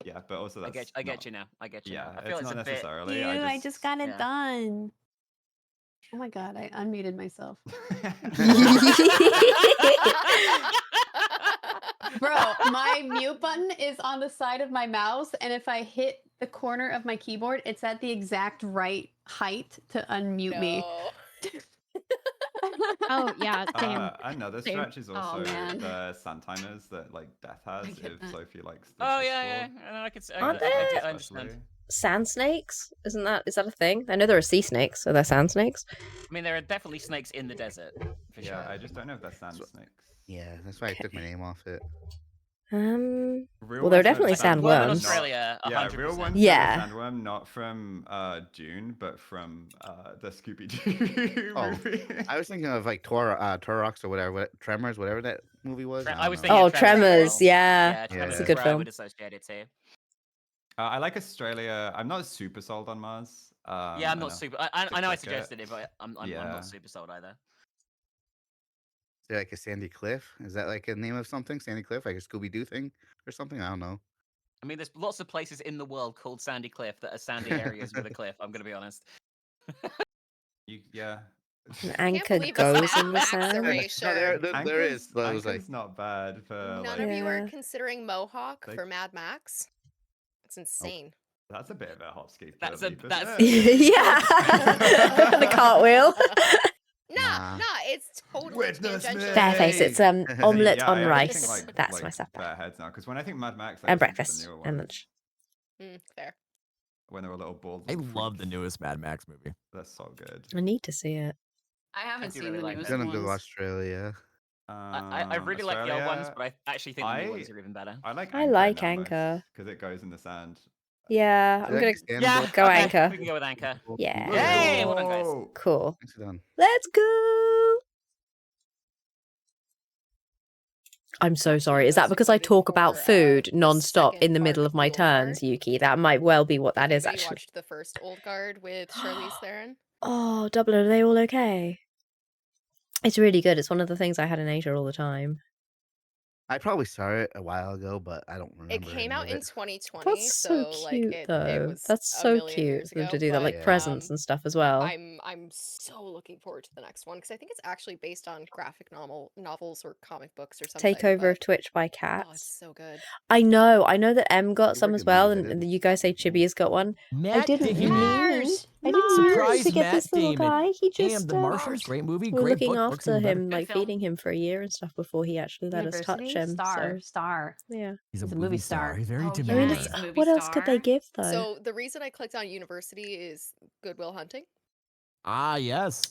yeah, but also I that's get not- you now. I get you Yeah, now. I feel it's it's not a bit. necessarily. I just got it yeah. done. Oh my god, I unmuted myself. Bro, my mute button is on the side of my mouse, and if I hit the corner of my keyboard, it's at the exact right height to unmute me. No. Oh yeah, same. Another Same. stretch is Oh, also man. the sand timers that like Death has get if that. Sophie likes. The Oh fish yeah, sword, yeah. I could. Aren't I there- understand. Sand snakes? Is that a thing? I know there are sea snakes. Are there sand snakes? I mean, there are definitely snakes in the desert. For Yeah, sure. I just don't know if they're sand So- snakes. Yeah, that's why I took my name off it. Real Well, there are ones know definitely the Like, worm in sandworms. Australia, Yeah, 100%. real ones. Yeah. Sandworm, not from Dune, but from the Scooby Doo Oh, movie. I was thinking of like Torox or whatever, Tremors, whatever that movie was. I was Oh, thinking Oh, of Tremors. as Tremors. well. Yeah. Yeah, Tremors It's is a good where I film. would associate it to. I like Australia. I'm not super sold on Mars. Yeah, I'm I not know. super. I know I click it. suggested it, but I'm Yeah. not super sold either. Is there like a Sandy Cliff? Is that like a name of something? Sandy Cliff, like a Scooby Doo thing or something? I don't know. I mean, there's lots of places in the world called Sandy Cliff that are sandy areas with a cliff. I'm gonna be honest. Yeah. An Can't anchor believe goes it's in the Max sand. erasure. No, there is. But I was Anchor's like, not bad for None like. of you are Yeah. considering Mohawk Like- for Mad Max. It's insane. That's a bit of a hopsky. That's a- leap, isn't that's- it? Yeah. The cartwheel. Nah, it's totally Witness tangential. me. Fair face. It's See, omelette Yeah, on I actually rice. think, That's like, my supper. bare heads now, because when I think Mad Max, I And just think of breakfast the newer and ones, lunch. Fair. when they were little balls. I of love the freaks. newest Mad Max movie. They're so good. I need to see it. I haven't do seen really the like newest that. gonna ones. go Australia. I really like the old ones, Australia, but I actually think the new ones are even better. I like. I like Anchor. because it goes in the sand. Yeah, I'm gonna Yeah, go okay, Anchor. We can go with Anchor. Yeah. Yay! Well done, guys. Whoa. Cool. Nicely done. Let's go. I'm so sorry. Is that because I talk about food non-stop in the middle of my turns, Yuki? That might well be what that is, Anybody actually. watched the first Old Guard with Charlize Theron? Oh, Dublin, are they all okay? It's really good. It's one of the things I had in Asia all the time. I probably saw it a while ago, but I don't remember. It came any out of in it. 2020, That's so cute, like it though. was That's a so million cute years for them ago, to do that, but, like presents and stuff as well. I'm so looking forward to the next one because I think it's actually based on graphic novels or comic books or something. Takeover but- of Twitch by Oh, it's Cats. so good. I know that M got Good some work as in well, movies, I and didn't. you guys say Chibi has got one. I Matt didn't Damon. mean. I didn't mean Surprise to get Matt this little Damon. guy. He Damn, just The Martians, great movie, we're great looking book. Books after even better. him, like Good film. feeding him for a year and stuff before he actually let us touch University? him. So Star. yeah. He's a He's a movie movie star. star. He's very Oh, I mean, demanding. yes. Movie what else could they star. give though? So the reason I clicked on University is Goodwill Hunting, Ah, yes.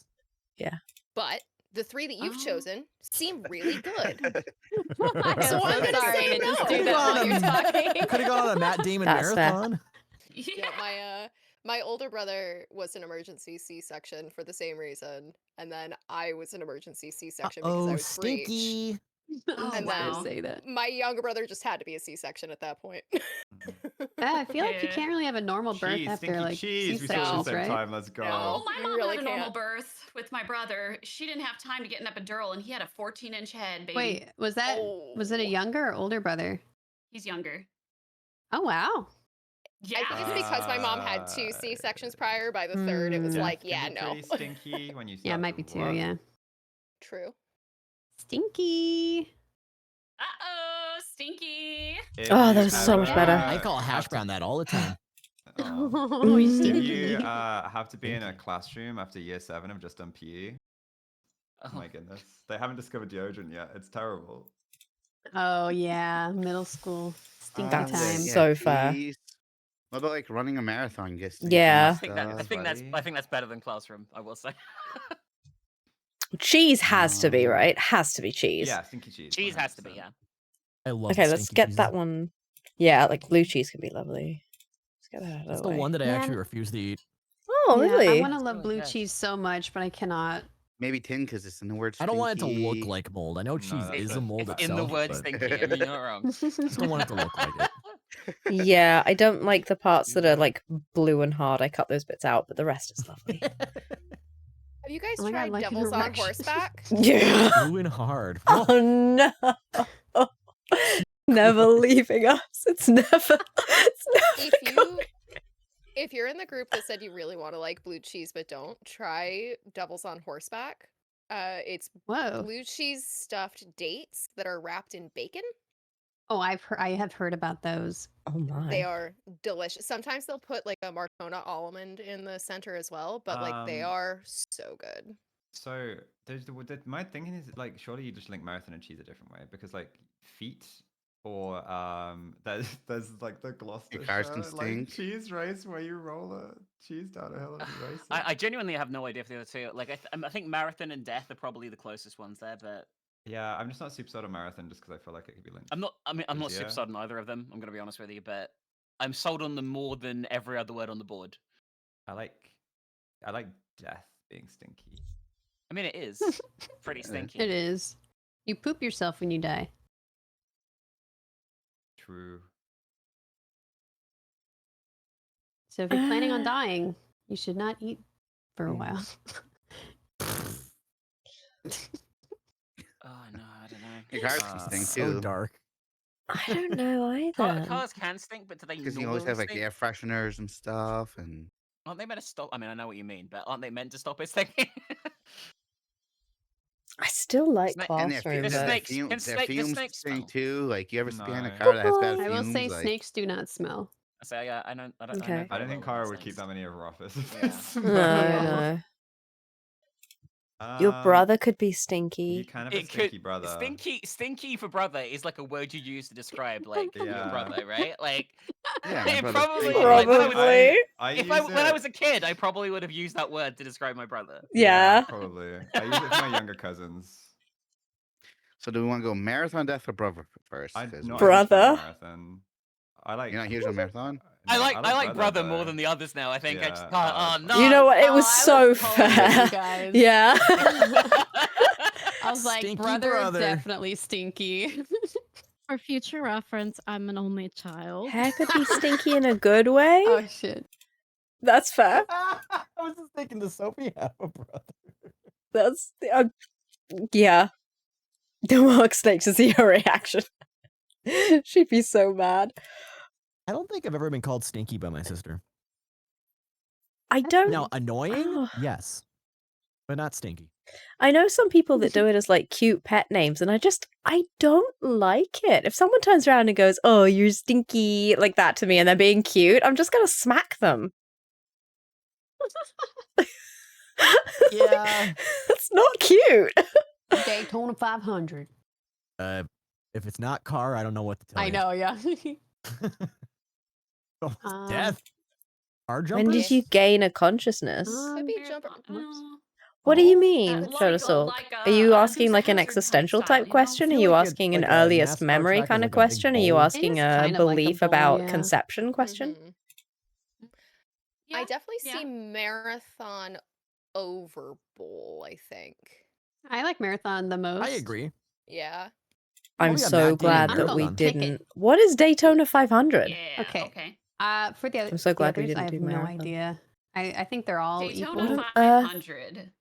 but the 3 that you've Oh. chosen seem really good. I'm So so I'm gonna sorry say to just no. do that while you're talking. Could have gone on a Matt Damon That's fair. marathon. Yeah, my older brother was an emergency C-section for the same reason, and then I was an emergency C-section because I Oh, was breech. stinky. Oh, And Wow. then Say that. my younger brother just had to be a C-section at that point. I feel like you Yeah. can't really have a normal birth Cheese, after stinky like cheese. We saw it at the C-sections, same right? time. Let's go. No. Oh, my you mom really had a normal can't. birth with my brother. She didn't have time to get an epidural, and he had a 14-inch head, baby. Wait, was it a Oh. younger or older brother? He's younger. Oh wow. Yeah. I think it's because my mom had 2 C-sections prior. By the 3rd, it was Hmm. like, Death yeah, can be no. pretty stinky when you Yeah, it start might to be too. work. Yeah. True. Stinky. Uh-oh, stinky. If Oh, you that was so much better. I call have hash to- brown that all the time. Oh. Oh, If stinky. you have to be in a classroom after year 7 of just done PE, oh my goodness, they haven't discovered deodorant yet. It's terrible. Oh yeah, middle school stinky That's time. so fair. cheese. What about like running a marathon? Get Yeah. I think that's better than classroom. I will say. Cheese has to be, right? Has to be cheese. Yeah, stinky cheese. Cheese has to be, 100%. yeah. I love Okay, the let's stinky get cheeses. that one. Yeah, like blue cheese could be lovely. Let's get that out of That's the the way. one that I Man. actually refuse to eat. Oh, Yeah, really? I want to love really blue good. cheese so much, but I cannot. Maybe tin because it's in the word. I don't want it to look stinky. like mold. I know No, cheese that's is a- a mold It's itself. in the word but stinky. I mean, you're not wrong. I just don't want it to look like it. Yeah, I don't like the parts that are like blue and hard. I cut those bits out, but the rest is lovely. Have you guys Oh my God, tried like an Devils on erection. Horseback? Yeah. Blue and hard. Oh no. Never leaving us. It's never. If you're in the group that said you really want to like blue cheese but don't, try Devils on Horseback. It's Whoa. blue cheese stuffed dates that are wrapped in bacon. Oh, I have heard about those. Oh my. They are delicious. Sometimes they'll put like a Marcona almond in the center as well, but like they are so good. So my thinking is like, surely you just link marathon and cheese a different way, because like feet or there's like the Gloucestershire cars can like stink. cheese race where you roll a cheese down a hill and you race it. I genuinely have no idea if the other two. Like, I think marathon and death are probably the closest ones there, but Yeah, I'm just not super sold on marathon just because I feel like it could be linked. I'm not Easier. super sold on either of them. I'm gonna be honest with you, but I'm sold on them more than every other word on the board. I like death being stinky. I mean, it is pretty stinky. It is. You poop yourself when you die. True. So if you're planning on dying, you should not eat for a while. Oh no, I don't know. Your cars can stink So too. dark. I don't know either. Cars can stink, but do they? Because you always have like stink? air fresheners and stuff, and Aren't they meant to stop? I mean, I know what you mean, but aren't they meant to stop it stinking? I still like Snake- and their classroom, The but snakes- can their snake- the fumes snakes stink smell? too. Like you ever be in a No. car that has bad I fumes? will say like, snakes do not smell. I say, yeah, I don't. Okay. know I very don't think well Kara what would keep stinks. that many of her office. Yeah. no. Your brother could be You stinky. kind of a It stinky could brother. stinky for brother is like a word you use to describe like your Yeah. brother, right? Like yeah, my it brother's probably stinky. like, when I was- Probably. when I was a kid, I probably would have used that word to describe my brother. Yeah. Probably. I use it for my younger cousins. So do we want to go marathon, death, or brother first? I'm 'Cause not we- a huge fan of Brother. marathon. I like. You're not huge on marathon? I No, like brother more though. than the others now. I think I just Yeah, thought, oh, oh no. You know what? It Oh, was I so was totally with fair. you guys. Yeah. I was like, Stinky brother, brother. definitely stinky. For future reference, I'm an only child. Hair could be stinky in a good way. Oh shit. That's fair. I was just thinking the Sophie have a brother. That's yeah. The work snakes to see her reaction. She'd be so mad. I don't think I've ever been called stinky by my sister. I don't. Now, annoying? Oh. Yes. But not stinky. I know some people that do it as like cute pet names, and I don't like it. If someone turns around and goes, "Oh, you're stinky," like that to me, and they're being cute, I'm just gonna smack them. Yeah. It's not cute. Daytona 500. If it's not car, I don't know what to tell I you. know, yeah. Oh, death. Car When jumpers? did you gain a consciousness? Could be Very jumper. fun. What do you fall? mean, Like Shotosalk? like Are you a asking like an Dukes of Hazzard type existential style, type you know? question? Are feel you like asking an like a earliest NASCAR memory track is kind of like a big question? Are you bowl. It asking is a kind of like a belief bowl, about yeah. conception question? Mhm. Yeah, I definitely yeah. see marathon over bowl, I think. I like marathon the most. I agree. Yeah. I'm Probably a so Matt Damon glad that marathon. we I'm gonna pick it. didn't. What is Daytona 500? Yeah. Okay. Okay. For the, I'm so the glad we others, I didn't have do no marathon. idea. I think they're all Daytona equal. What on earth? 500.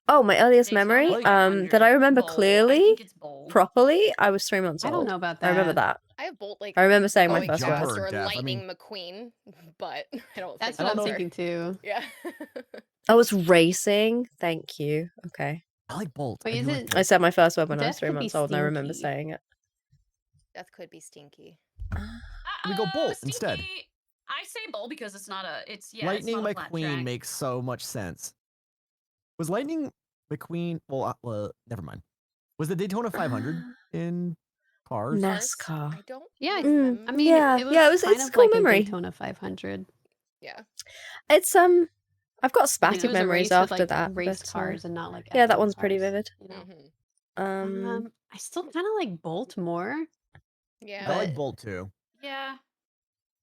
Oh, my earliest Daytona memory, that 500. I remember Bowl. I clearly, think it's bowl. properly. I was 3 months I old. don't know about I remember that. that. I have Bolt like I remember saying my going first Jumper words. fast or or death, I Lightning mean- McQueen, but I don't That's think what I'm those are- thinking too. Yeah. Oh, it's racing. Thank you. Okay. I like Bolt. Wait, I is do like it- I Bolt. said my first word when I was Death 3 could be months old, and I remember stinky. saying it. That could be stinky. We go Bolt instead. Stinky. I say bowl because it's not a. It's yeah. Lightning it's not a flat McQueen track. makes so much sense. Was Lightning McQueen? Well, never mind. Was the Daytona 500 in cars? NASCAR. I don't. Yeah, remember. I mean, Yeah, it was yeah, it was- kind it's a of cool like memory. a Daytona 500. Yeah. It's I've got Like, it spatted was a memories race after with, like, that. race but, cars and not like yeah, that F1 one's pretty cars, vivid. you know? Mhm. I still kind of like Bolt more. Yeah. I like But- Bolt too. Yeah.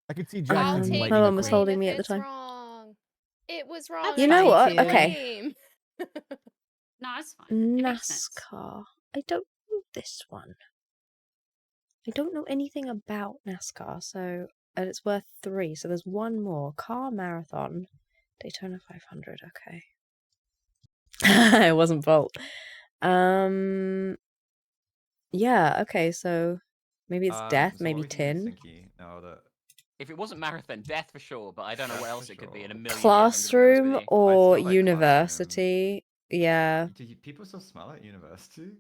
I could see I'll Jack take Lightning my mom was McQueen. holding if me at the it's time. wrong. It was wrong. That's You know fine, what? too. Okay. Game. No, it's fine. It makes sense. NASCAR. I don't know this one. I don't know anything about NASCAR, so and it's worth 3. So there's one more. Car marathon, Daytona 500. Okay. It wasn't Bolt. Yeah. Okay. So maybe it's Death. So what Maybe are we thinking of Tin. Stinky now that If it wasn't marathon, death for sure, but I don't know Death what for else it could be in a sure. million Classroom years. I'm gonna be honest with you. or still like university. Yeah. do people still smell at university?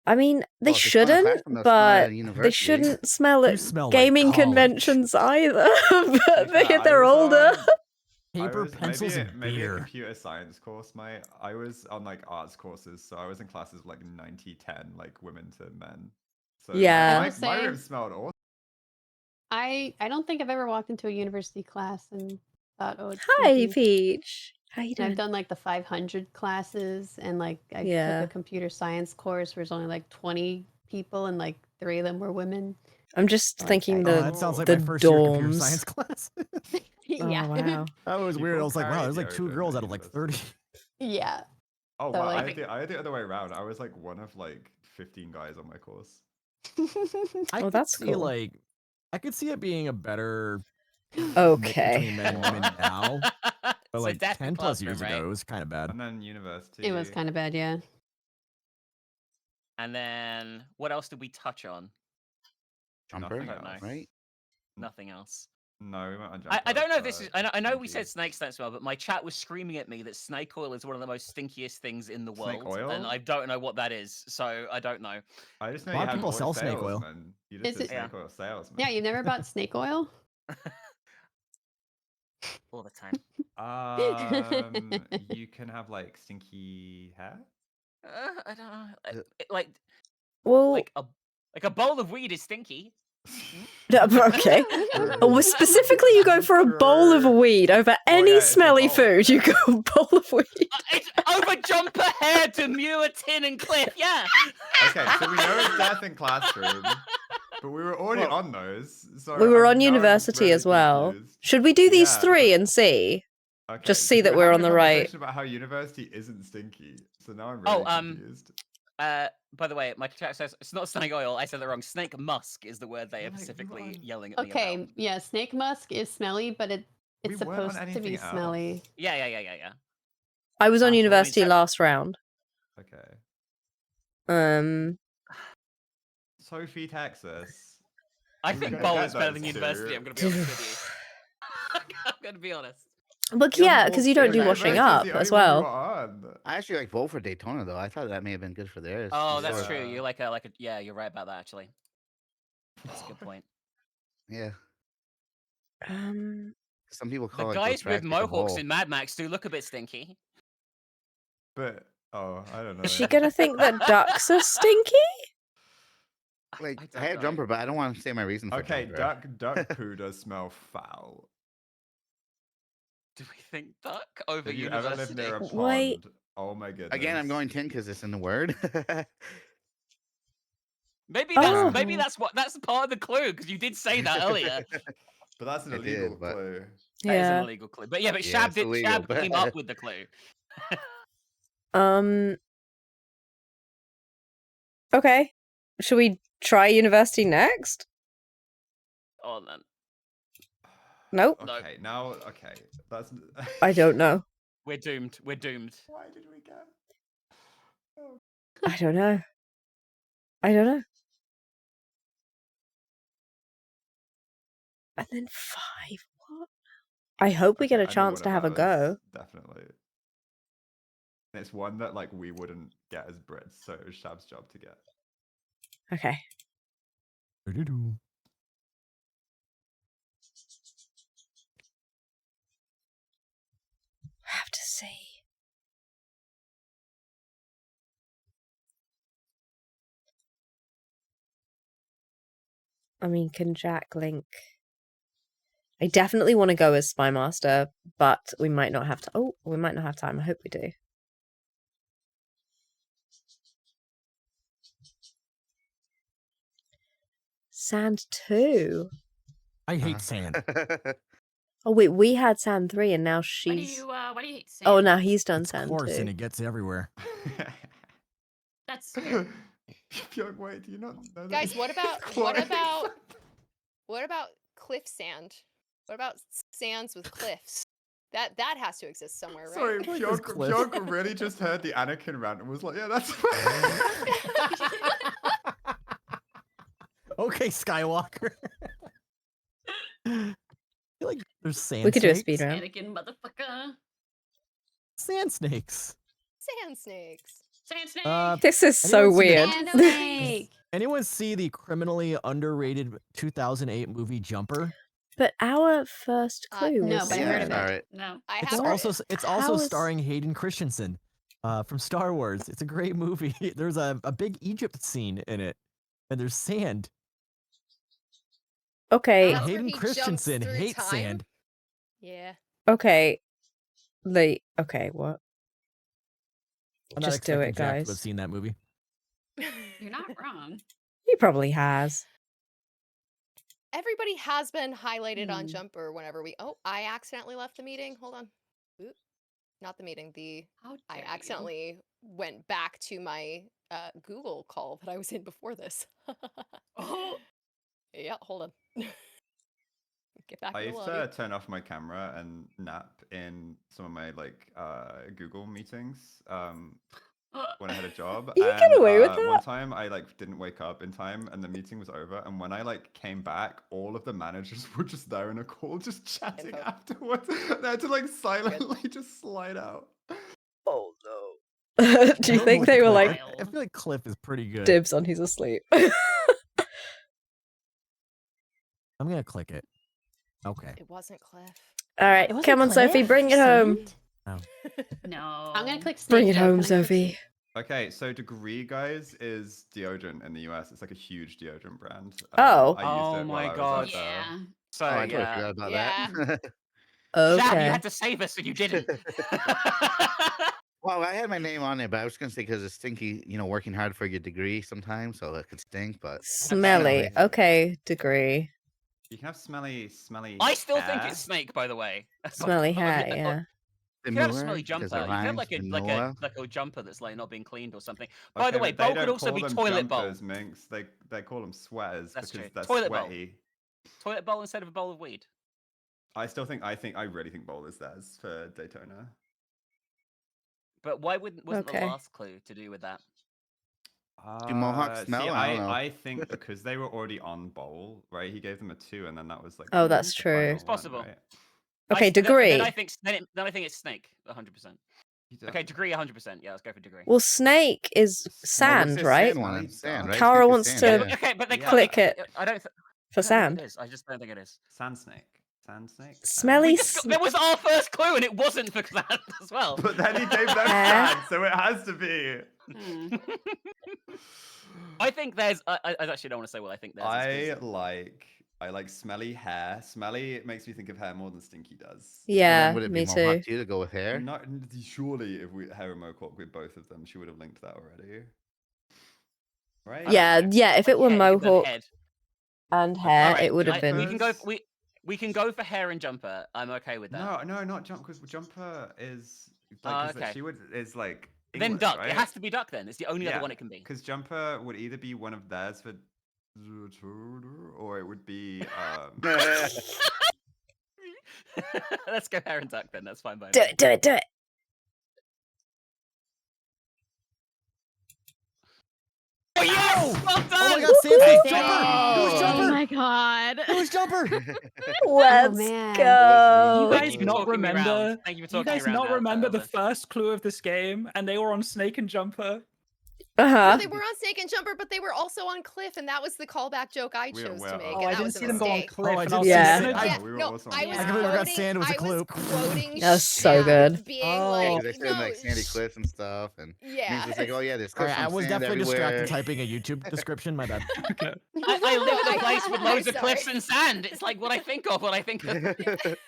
I mean, they Well, if they smell in a shouldn't, classroom, they'll smell but at a they university. shouldn't smell You at smell like gaming college. conventions either. But Yeah, I they're was older. on- Paper, pencils, and maybe a beer. computer science course, mate. I was on like arts courses, so I was in classes with, like 90-10, like women to men. So Yeah. my I will room say- smelled awesome. I don't think I've ever walked into a university class and thought, oh, it's Hi, stinky. Peach. How you And doing? I've done like the 500 classes, and like I Yeah. took a computer science course where there's only like 20 people, and like 3 of them were women. I'm just Like, thinking I- Oh, the that sounds like the my first year of computer dorms. science class. yeah. Oh wow. That was weird. I People was like, wow, carry there's the like 2 open girls at out of like university. 30. yeah. Oh So, wow, like- I had the other way around. I was like one of like 15 guys on my course. I Oh, could that's see cool. like, I could see it being a better mix Okay. between men and women now. But So like death in 10 plus years classroom, right? ago, it was kind of bad. And then university. It was kind of bad, yeah. And then what else did we touch on? Jumper, Nothing else. right? Nothing else. No, we went on I Jumper, don't know if this but is. I know we said Stinky. snakes don't smell, but my chat was screaming at me that snake oil is one of the most stinkiest things in the world, Snake oil? and I don't know what that is, so I don't know. I just know A lot you of had people more sell snake oil. salesmen. You just Is did it- snake oil salesman. Yeah, you never bought snake oil? All the time. You can have like stinky hair. I don't know. Uh, Like Well, like a bowl of weed is stinky. okay. Oh, specifically, you go for a bowl of weed over any yeah, it's a smelly bowl. food. You go bowl of weed. It's over Jumper, Hair, Demure, Tin, and Cliff. Yeah. Okay, so we know it's death in classroom, but we were already on those. So We were I'm on now university really as well. confused. Should we do these Yeah, 3 but- and see? Okay, Just see so that we were we're having on a the right. conversation about how university isn't stinky. So now I'm really confused. By the way, my chat says it's not snake oil. I said that wrong. Snake musk is the word they are Like, specifically what? yelling at me Okay, about. yeah, snake musk is smelly, but We it's weren't on supposed to be anything else. smelly. Yeah. I was on Well, university so- last round. Okay. Sophie, Texas. I We think gotta bowl get is better those than university. two. I'm gonna be honest with you. I'm gonna be honest. But yeah, because you don't do University's washing up the as only one we well. were on. I actually like vote for Daytona though. I thought that may have been good for theirs. Oh, that's Yeah. true. You're like a yeah. You're right about that actually. That's a good point. Yeah. Um, Some people The call it. guys with mohawks in in Mad Max do look a bit stinky. But I don't know. is she gonna think that ducks are stinky? Like I I, don't had know. jumper, but I don't want to say my reason for Okay, jumper. duck poo does smell foul. Do we think duck over Have you ever lived university? near a pond Wait. Oh my goodness. Again, I'm going tin because it's in the word. Maybe Oh. that's part of the clue because you did say that earlier. But that's an I illegal did, but- clue. That is an Yeah. illegal clue. But yeah, but Yeah, it's illegal, Shab came up with the clue. Okay. Should we try university next? Oh then. Nope. No. Okay, now okay. That's I don't know. We're doomed. We're doomed. Why did we get? Oh. I don't know. I don't know. And then 5. What? I hope we get a Okay, I know chance one to of have a go. those, Definitely. And it's one that like we wouldn't get as Brits, so it was Shab's job to get. Okay. Do-do-do. I have to see. I mean, can Jack link? I definitely want to go as Spy Master, but we might not have to. Oh, we might not have time. I hope we do. Sand 2. I hate sand. Oh wait, we had Sand 3, and now Why do she's. you hate sand? Oh, now he's done It's Sand coarse 2. and it gets everywhere. That's fair. Young, wait, do you not know that Guys, it's what about chlorine? what about cliff sand? What about sands with cliffs? That has to exist somewhere, right? Sorry, feel like there's cliffs. Pjog really just heard the Anakin rant and was like, yeah, that's Okay, Skywalker. I feel like there's sand We could do a snakes. speed round. Anakin, motherfucker. Sand snakes. Sand snakes. Sand snake. This is so Anyone seen the- weird. Sand snake. Anyone see the criminally underrated 2008 movie Jumper? But our first clue no, was but I yeah, heard I of saw it. it. No. I It's have also heard it. it's How also is- starring Hayden Christensen from Star Wars. It's a great movie. There's a big Egypt scene in it, and there's sand. Okay, That's where Hayden he jumps Christensen through hates time? sand. Yeah. okay. Okay, what? I'm not Just do expecting it, Jack to have guys. seen that movie. You're not wrong. He probably has. Everybody has been highlighted on Hmm. Jumper whenever we. Oh, I accidentally left the meeting. Hold on. Oop. Not the meeting. How I dare you. accidentally went back to my Google call that I was in before this. Oh. Yeah, hold on. Get back I in the used to lobby. turn off my camera and nap in some of my like Google meetings when I had a job. You and, get away with One that? time I like didn't wake up in time and the meeting was over. And when I like came back, all of the managers were just there in a call, just chatting Info. afterwards. They had to like silently just slide out. Oh no. Do you I think don't they were know, like I feel like Cliff is pretty good. dibs on he's asleep? I'm gonna click it. Okay. It wasn't Cliff. All right, It wasn't come on, Sophie, Cliff? bring it home. Sand? No. I'm gonna click snake. Bring it though. home, Can I click Sophie. snake? Okay, so Degree, guys, is deodorant in the US. It's like a huge deodorant brand. Oh. I used Oh it my while I was God. out there. Yeah. So Oh, I totally yeah. forgot about Yeah. that. Shab, you Okay. had to save us, so you didn't. Well, I had my name on it, but I was gonna say because it's stinky, working hard for your degree sometimes, so it could stink. But Smelly. Okay, Degree. You can have smelly. I still think hair. it's snake, by the way. Smelly hair, Yeah. yeah. You can have a Manure, smelly 'cause jumper. it You can have rhymes, like a manure. jumper that's like not being cleaned or something. By the Okay, way, but they bowl could don't also call be them toilet bowl. jumpers, Minx. They call them sweaters That's because true. they're Toilet bowl. sweaty. Toilet bowl instead of a bowl of weed. I really think bowl is theirs for Daytona. But why wasn't the Okay. last clue to do with that? Do mohawks See, smell? I don't know. I think because they were already on bowl, right? He gave them a 2, and then that was like. Oh, the that's final true. one, It's possible. right? Okay, Then Degree. I think then I think it's snake, 100%. Okay, Degree, 100%. Yeah, let's go for Degree. Well, snake is sand, this right? Sand one? Sand, right? Kara Snake is wants sand, to yeah. Okay, but they click can't. it I don't. for I don't sand. think it is. I just don't think it is. Sand snake. Sand snake. Smelly. That was our first clue, and it wasn't for sand as well. But then he gave them Hair. sand, so it has to be. Hmm. I think there's. I actually don't want to say what I think there's. I like I like smelly hair. Smelly makes me think of hair more than stinky does. Yeah, would it me be too. Mohawk too to go with hair? Not surely if we hair and mohawk with both of them, she would have linked that already. Right? Yeah, yeah. If it were Yeah, you could go mohawk head. and hair, Alright, it would have been. We can go. We can go for hair and jumper. I'm okay with that. No, not jump, because jumper is like okay. she is like Then English, duck. right? It has to be duck. Then it's the only other one it can be. Because jumper would either be one of theirs for, or it would be. Let's go hair and duck then. That's fine by me. Do it, do it, do it. Oh yes! Well done! Oh my god, Santa's jumper! It was Oh jumper! my god. It was jumper! Let's man. go. You Thank guys you for not talking me remember? around. Thank you for You talking me guys around not now, remember the Elvis. first clue of this game, and they were on Snake and Jumper. Uh-huh. They were on Snake and Jumper, but they were also on Cliff, and that was the callback joke I chose to make. Oh, and I that didn't was a see them go on mistake. Cliff. Oh, I and did was see Yeah. thinking, Yeah, we were no, also on I was I completely forgot quoting, sand was a I was clue. quoting That was so Shaq good. being Oh. like, They said no, like Sandy Cliff and stuff, and yeah. Means it's like, oh yeah, there's All cliffs right, I from was sand definitely distracted everywhere. typing a YouTube description. My bad. okay. I live in a I- place with I'm loads of sorry. cliffs and sand. It's like what I think of when I think of.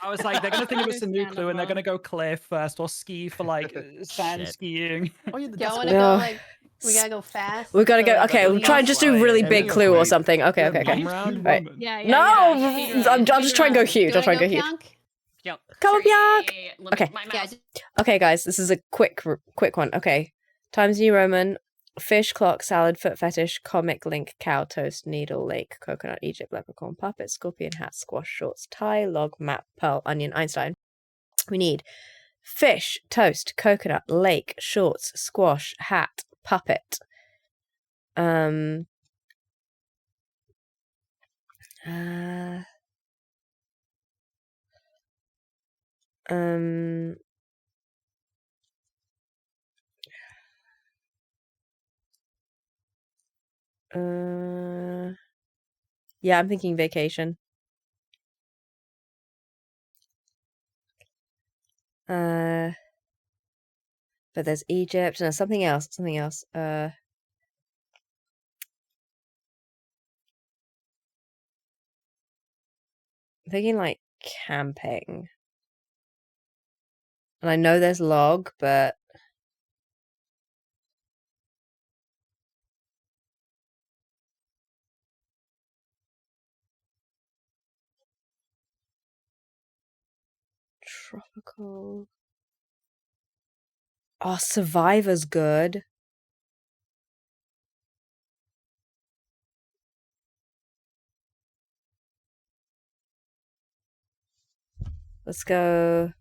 I was like, they're gonna think of it's a new clue, and they're Understandable. gonna go cliff first or ski for like sand Shit. skiing. Oh yeah, Y'all that's want cool. to go Ugh. like we gotta go fast? We gotta So, go. like, Okay, we'll leave- try and just do really Yeah, big we clue or wait. something. Okay, Yeah, okay, okay. bomb round? Right. Yeah, yeah. No, yeah. I'll just try and go huge. Do I'll try and go you huge. wanna go, Pionk? Yeah. Come on, Bjork. Let me- Okay. My Yeah, mouse. Okay, guys, this is a quick one. Okay. Times New Roman, fish, clock, salad, foot fetish, comic, link, cow, toast, needle, lake, coconut, Egypt, leprechaun, puppet, scorpion, hat, squash, shorts, tie, log, map, pearl, onion, Einstein. We need fish, toast, coconut, lake, shorts, squash, hat, puppet. Yeah, I'm thinking vacation. But there's Egypt and something else. I'm thinking like camping. And I know there's log, but tropical. Oh, Survivor's good. Let's go.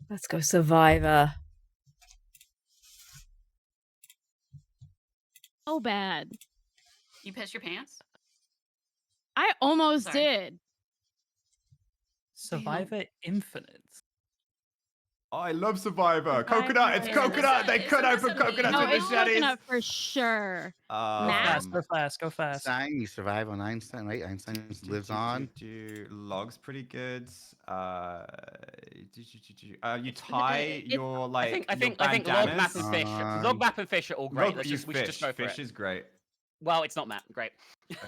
Let's go Survivor. So bad. You piss your pants? I almost Sorry. did. Survivor Infinite. Oh, I love Survivor. Coconut, it's Isn't this coconut. a- They isn't cut this open a coconuts meme? Oh, with it's machetes. coconut for sure. Go Nah. fast, go fast, go fast. Einstein, you survive on Einstein, right? Einstein lives on. Log's pretty good. You tie your like. I think your log map bandanas. and fish. Um, Log map and fish are all great. Log, We should just go for fish it. is great. Well, it's not map. Great. Okay.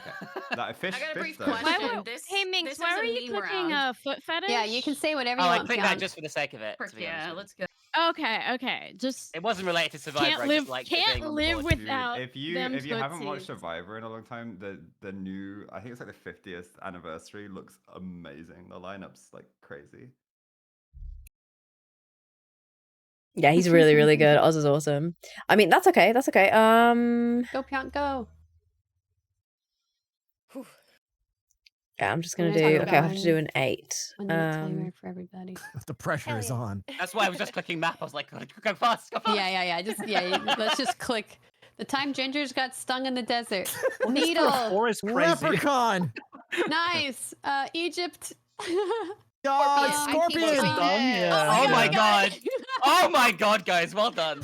That fish. I got a fish brief though. question. Why were, This- hey Minx, this why is were a you meme clicking round. a foot fetish? Yeah, you can say whatever Oh, you I want. clicked that Pionk. just for the sake of it. To be honest Yeah, with you. let's go. Okay. Just It wasn't related to Survivor. can't I live just liked it being can't on the live board. without If you them haven't watched footsies. Survivor in a long time, the new, I think it's like the 50th anniversary, looks amazing. The lineup's like crazy. Yeah, he's really, really good. Oz is awesome. I mean, that's okay. That's okay. Go Pionk, go. Yeah, I'm just gonna We're do. gonna talk Okay, I have to about do an 8. 1 minute timer for everybody. The pressure is Hell yeah. on. That's why I was just clicking map. I was like, go fast, go fast. Yeah. Let's just click. The time gingers got stung in the desert. Or Needle. is crazy. Leprechaun. Nice. Egypt. God, I keep scorpion. doing Done? that. Yeah. Oh my god. Oh my god, guys. Well done.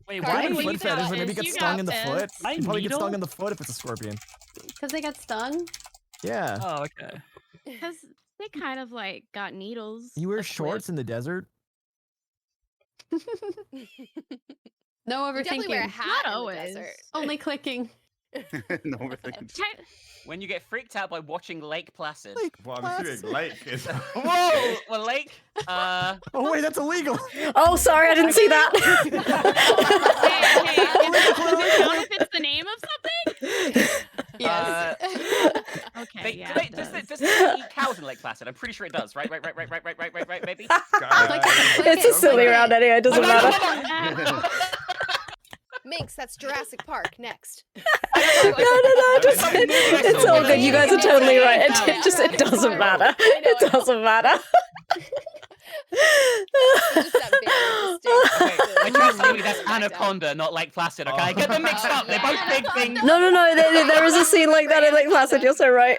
Wait, Why why? Carly, foot you got fetish? Maybe this, get you stung got in the this. foot. I You probably get stung needle? in the foot if it's a scorpion. Because they got stung. Yeah. Oh, okay. Because They kind of like got needles. You wear a shorts clip. in the desert? No You definitely wear a overthinking. hat Not in the always. desert. Only clicking. No overthinking. When you get freaked out by watching Lake Placid. Well, I'm assuming Lake is. Whoa! Well, Lake. Oh wait, that's illegal. Oh, sorry, I didn't see that. Does it count if it's the name of something? Yes. Okay, They, yeah. do they, it does, does. it, does it eat cows in Lake Placid? I'm pretty sure it does. Right, maybe. It's a silly round anyway. It doesn't matter. Minx, that's Jurassic Park. Next. No. Just, it's all good. You guys are totally right. It doesn't matter. It doesn't matter. Just that very distinct. Okay, I translated me that's Anaconda, not Lake Placid. Okay, I get them mixed up. They're both big things. No. There is a scene like that in Lake Placid. You're so right.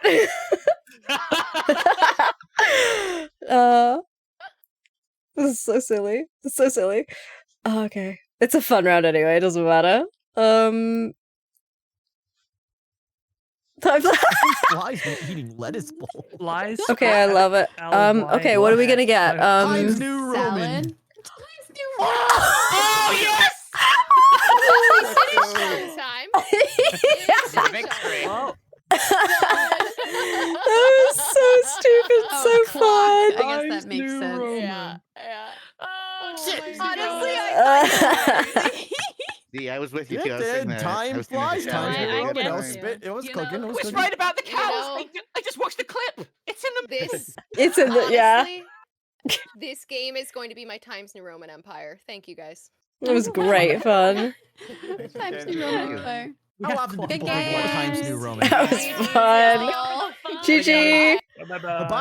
This is so silly. It's so silly. Oh, okay. It's a fun round anyway. It doesn't matter. Time Flies been eating lettuce bowl. Lies. Okay, I love it. Okay, what are we gonna get? Times New Roman. Salad. Times New Roman. Oh yes! Time. Victory. Oh, That was so stupid. Oh, So fun. I guess that makes sense. Yeah. Oh, Honestly, Yeah, I was with you too. It I was thinking did. that. I Time was thinking flies. the Times salad. New I Roman. get I was you. spit. It was You cooking. know, It I was was cooking. right about the You cows. know- I just watched the clip. It's in the. This It's in the yeah. honestly, this game is going to be my Times New Roman Empire. Thank you guys. It was great fun. Times New Roman Empire. How often do Good people think about Times New games. Roman? That was fun. Y'all. GG. bye-bye.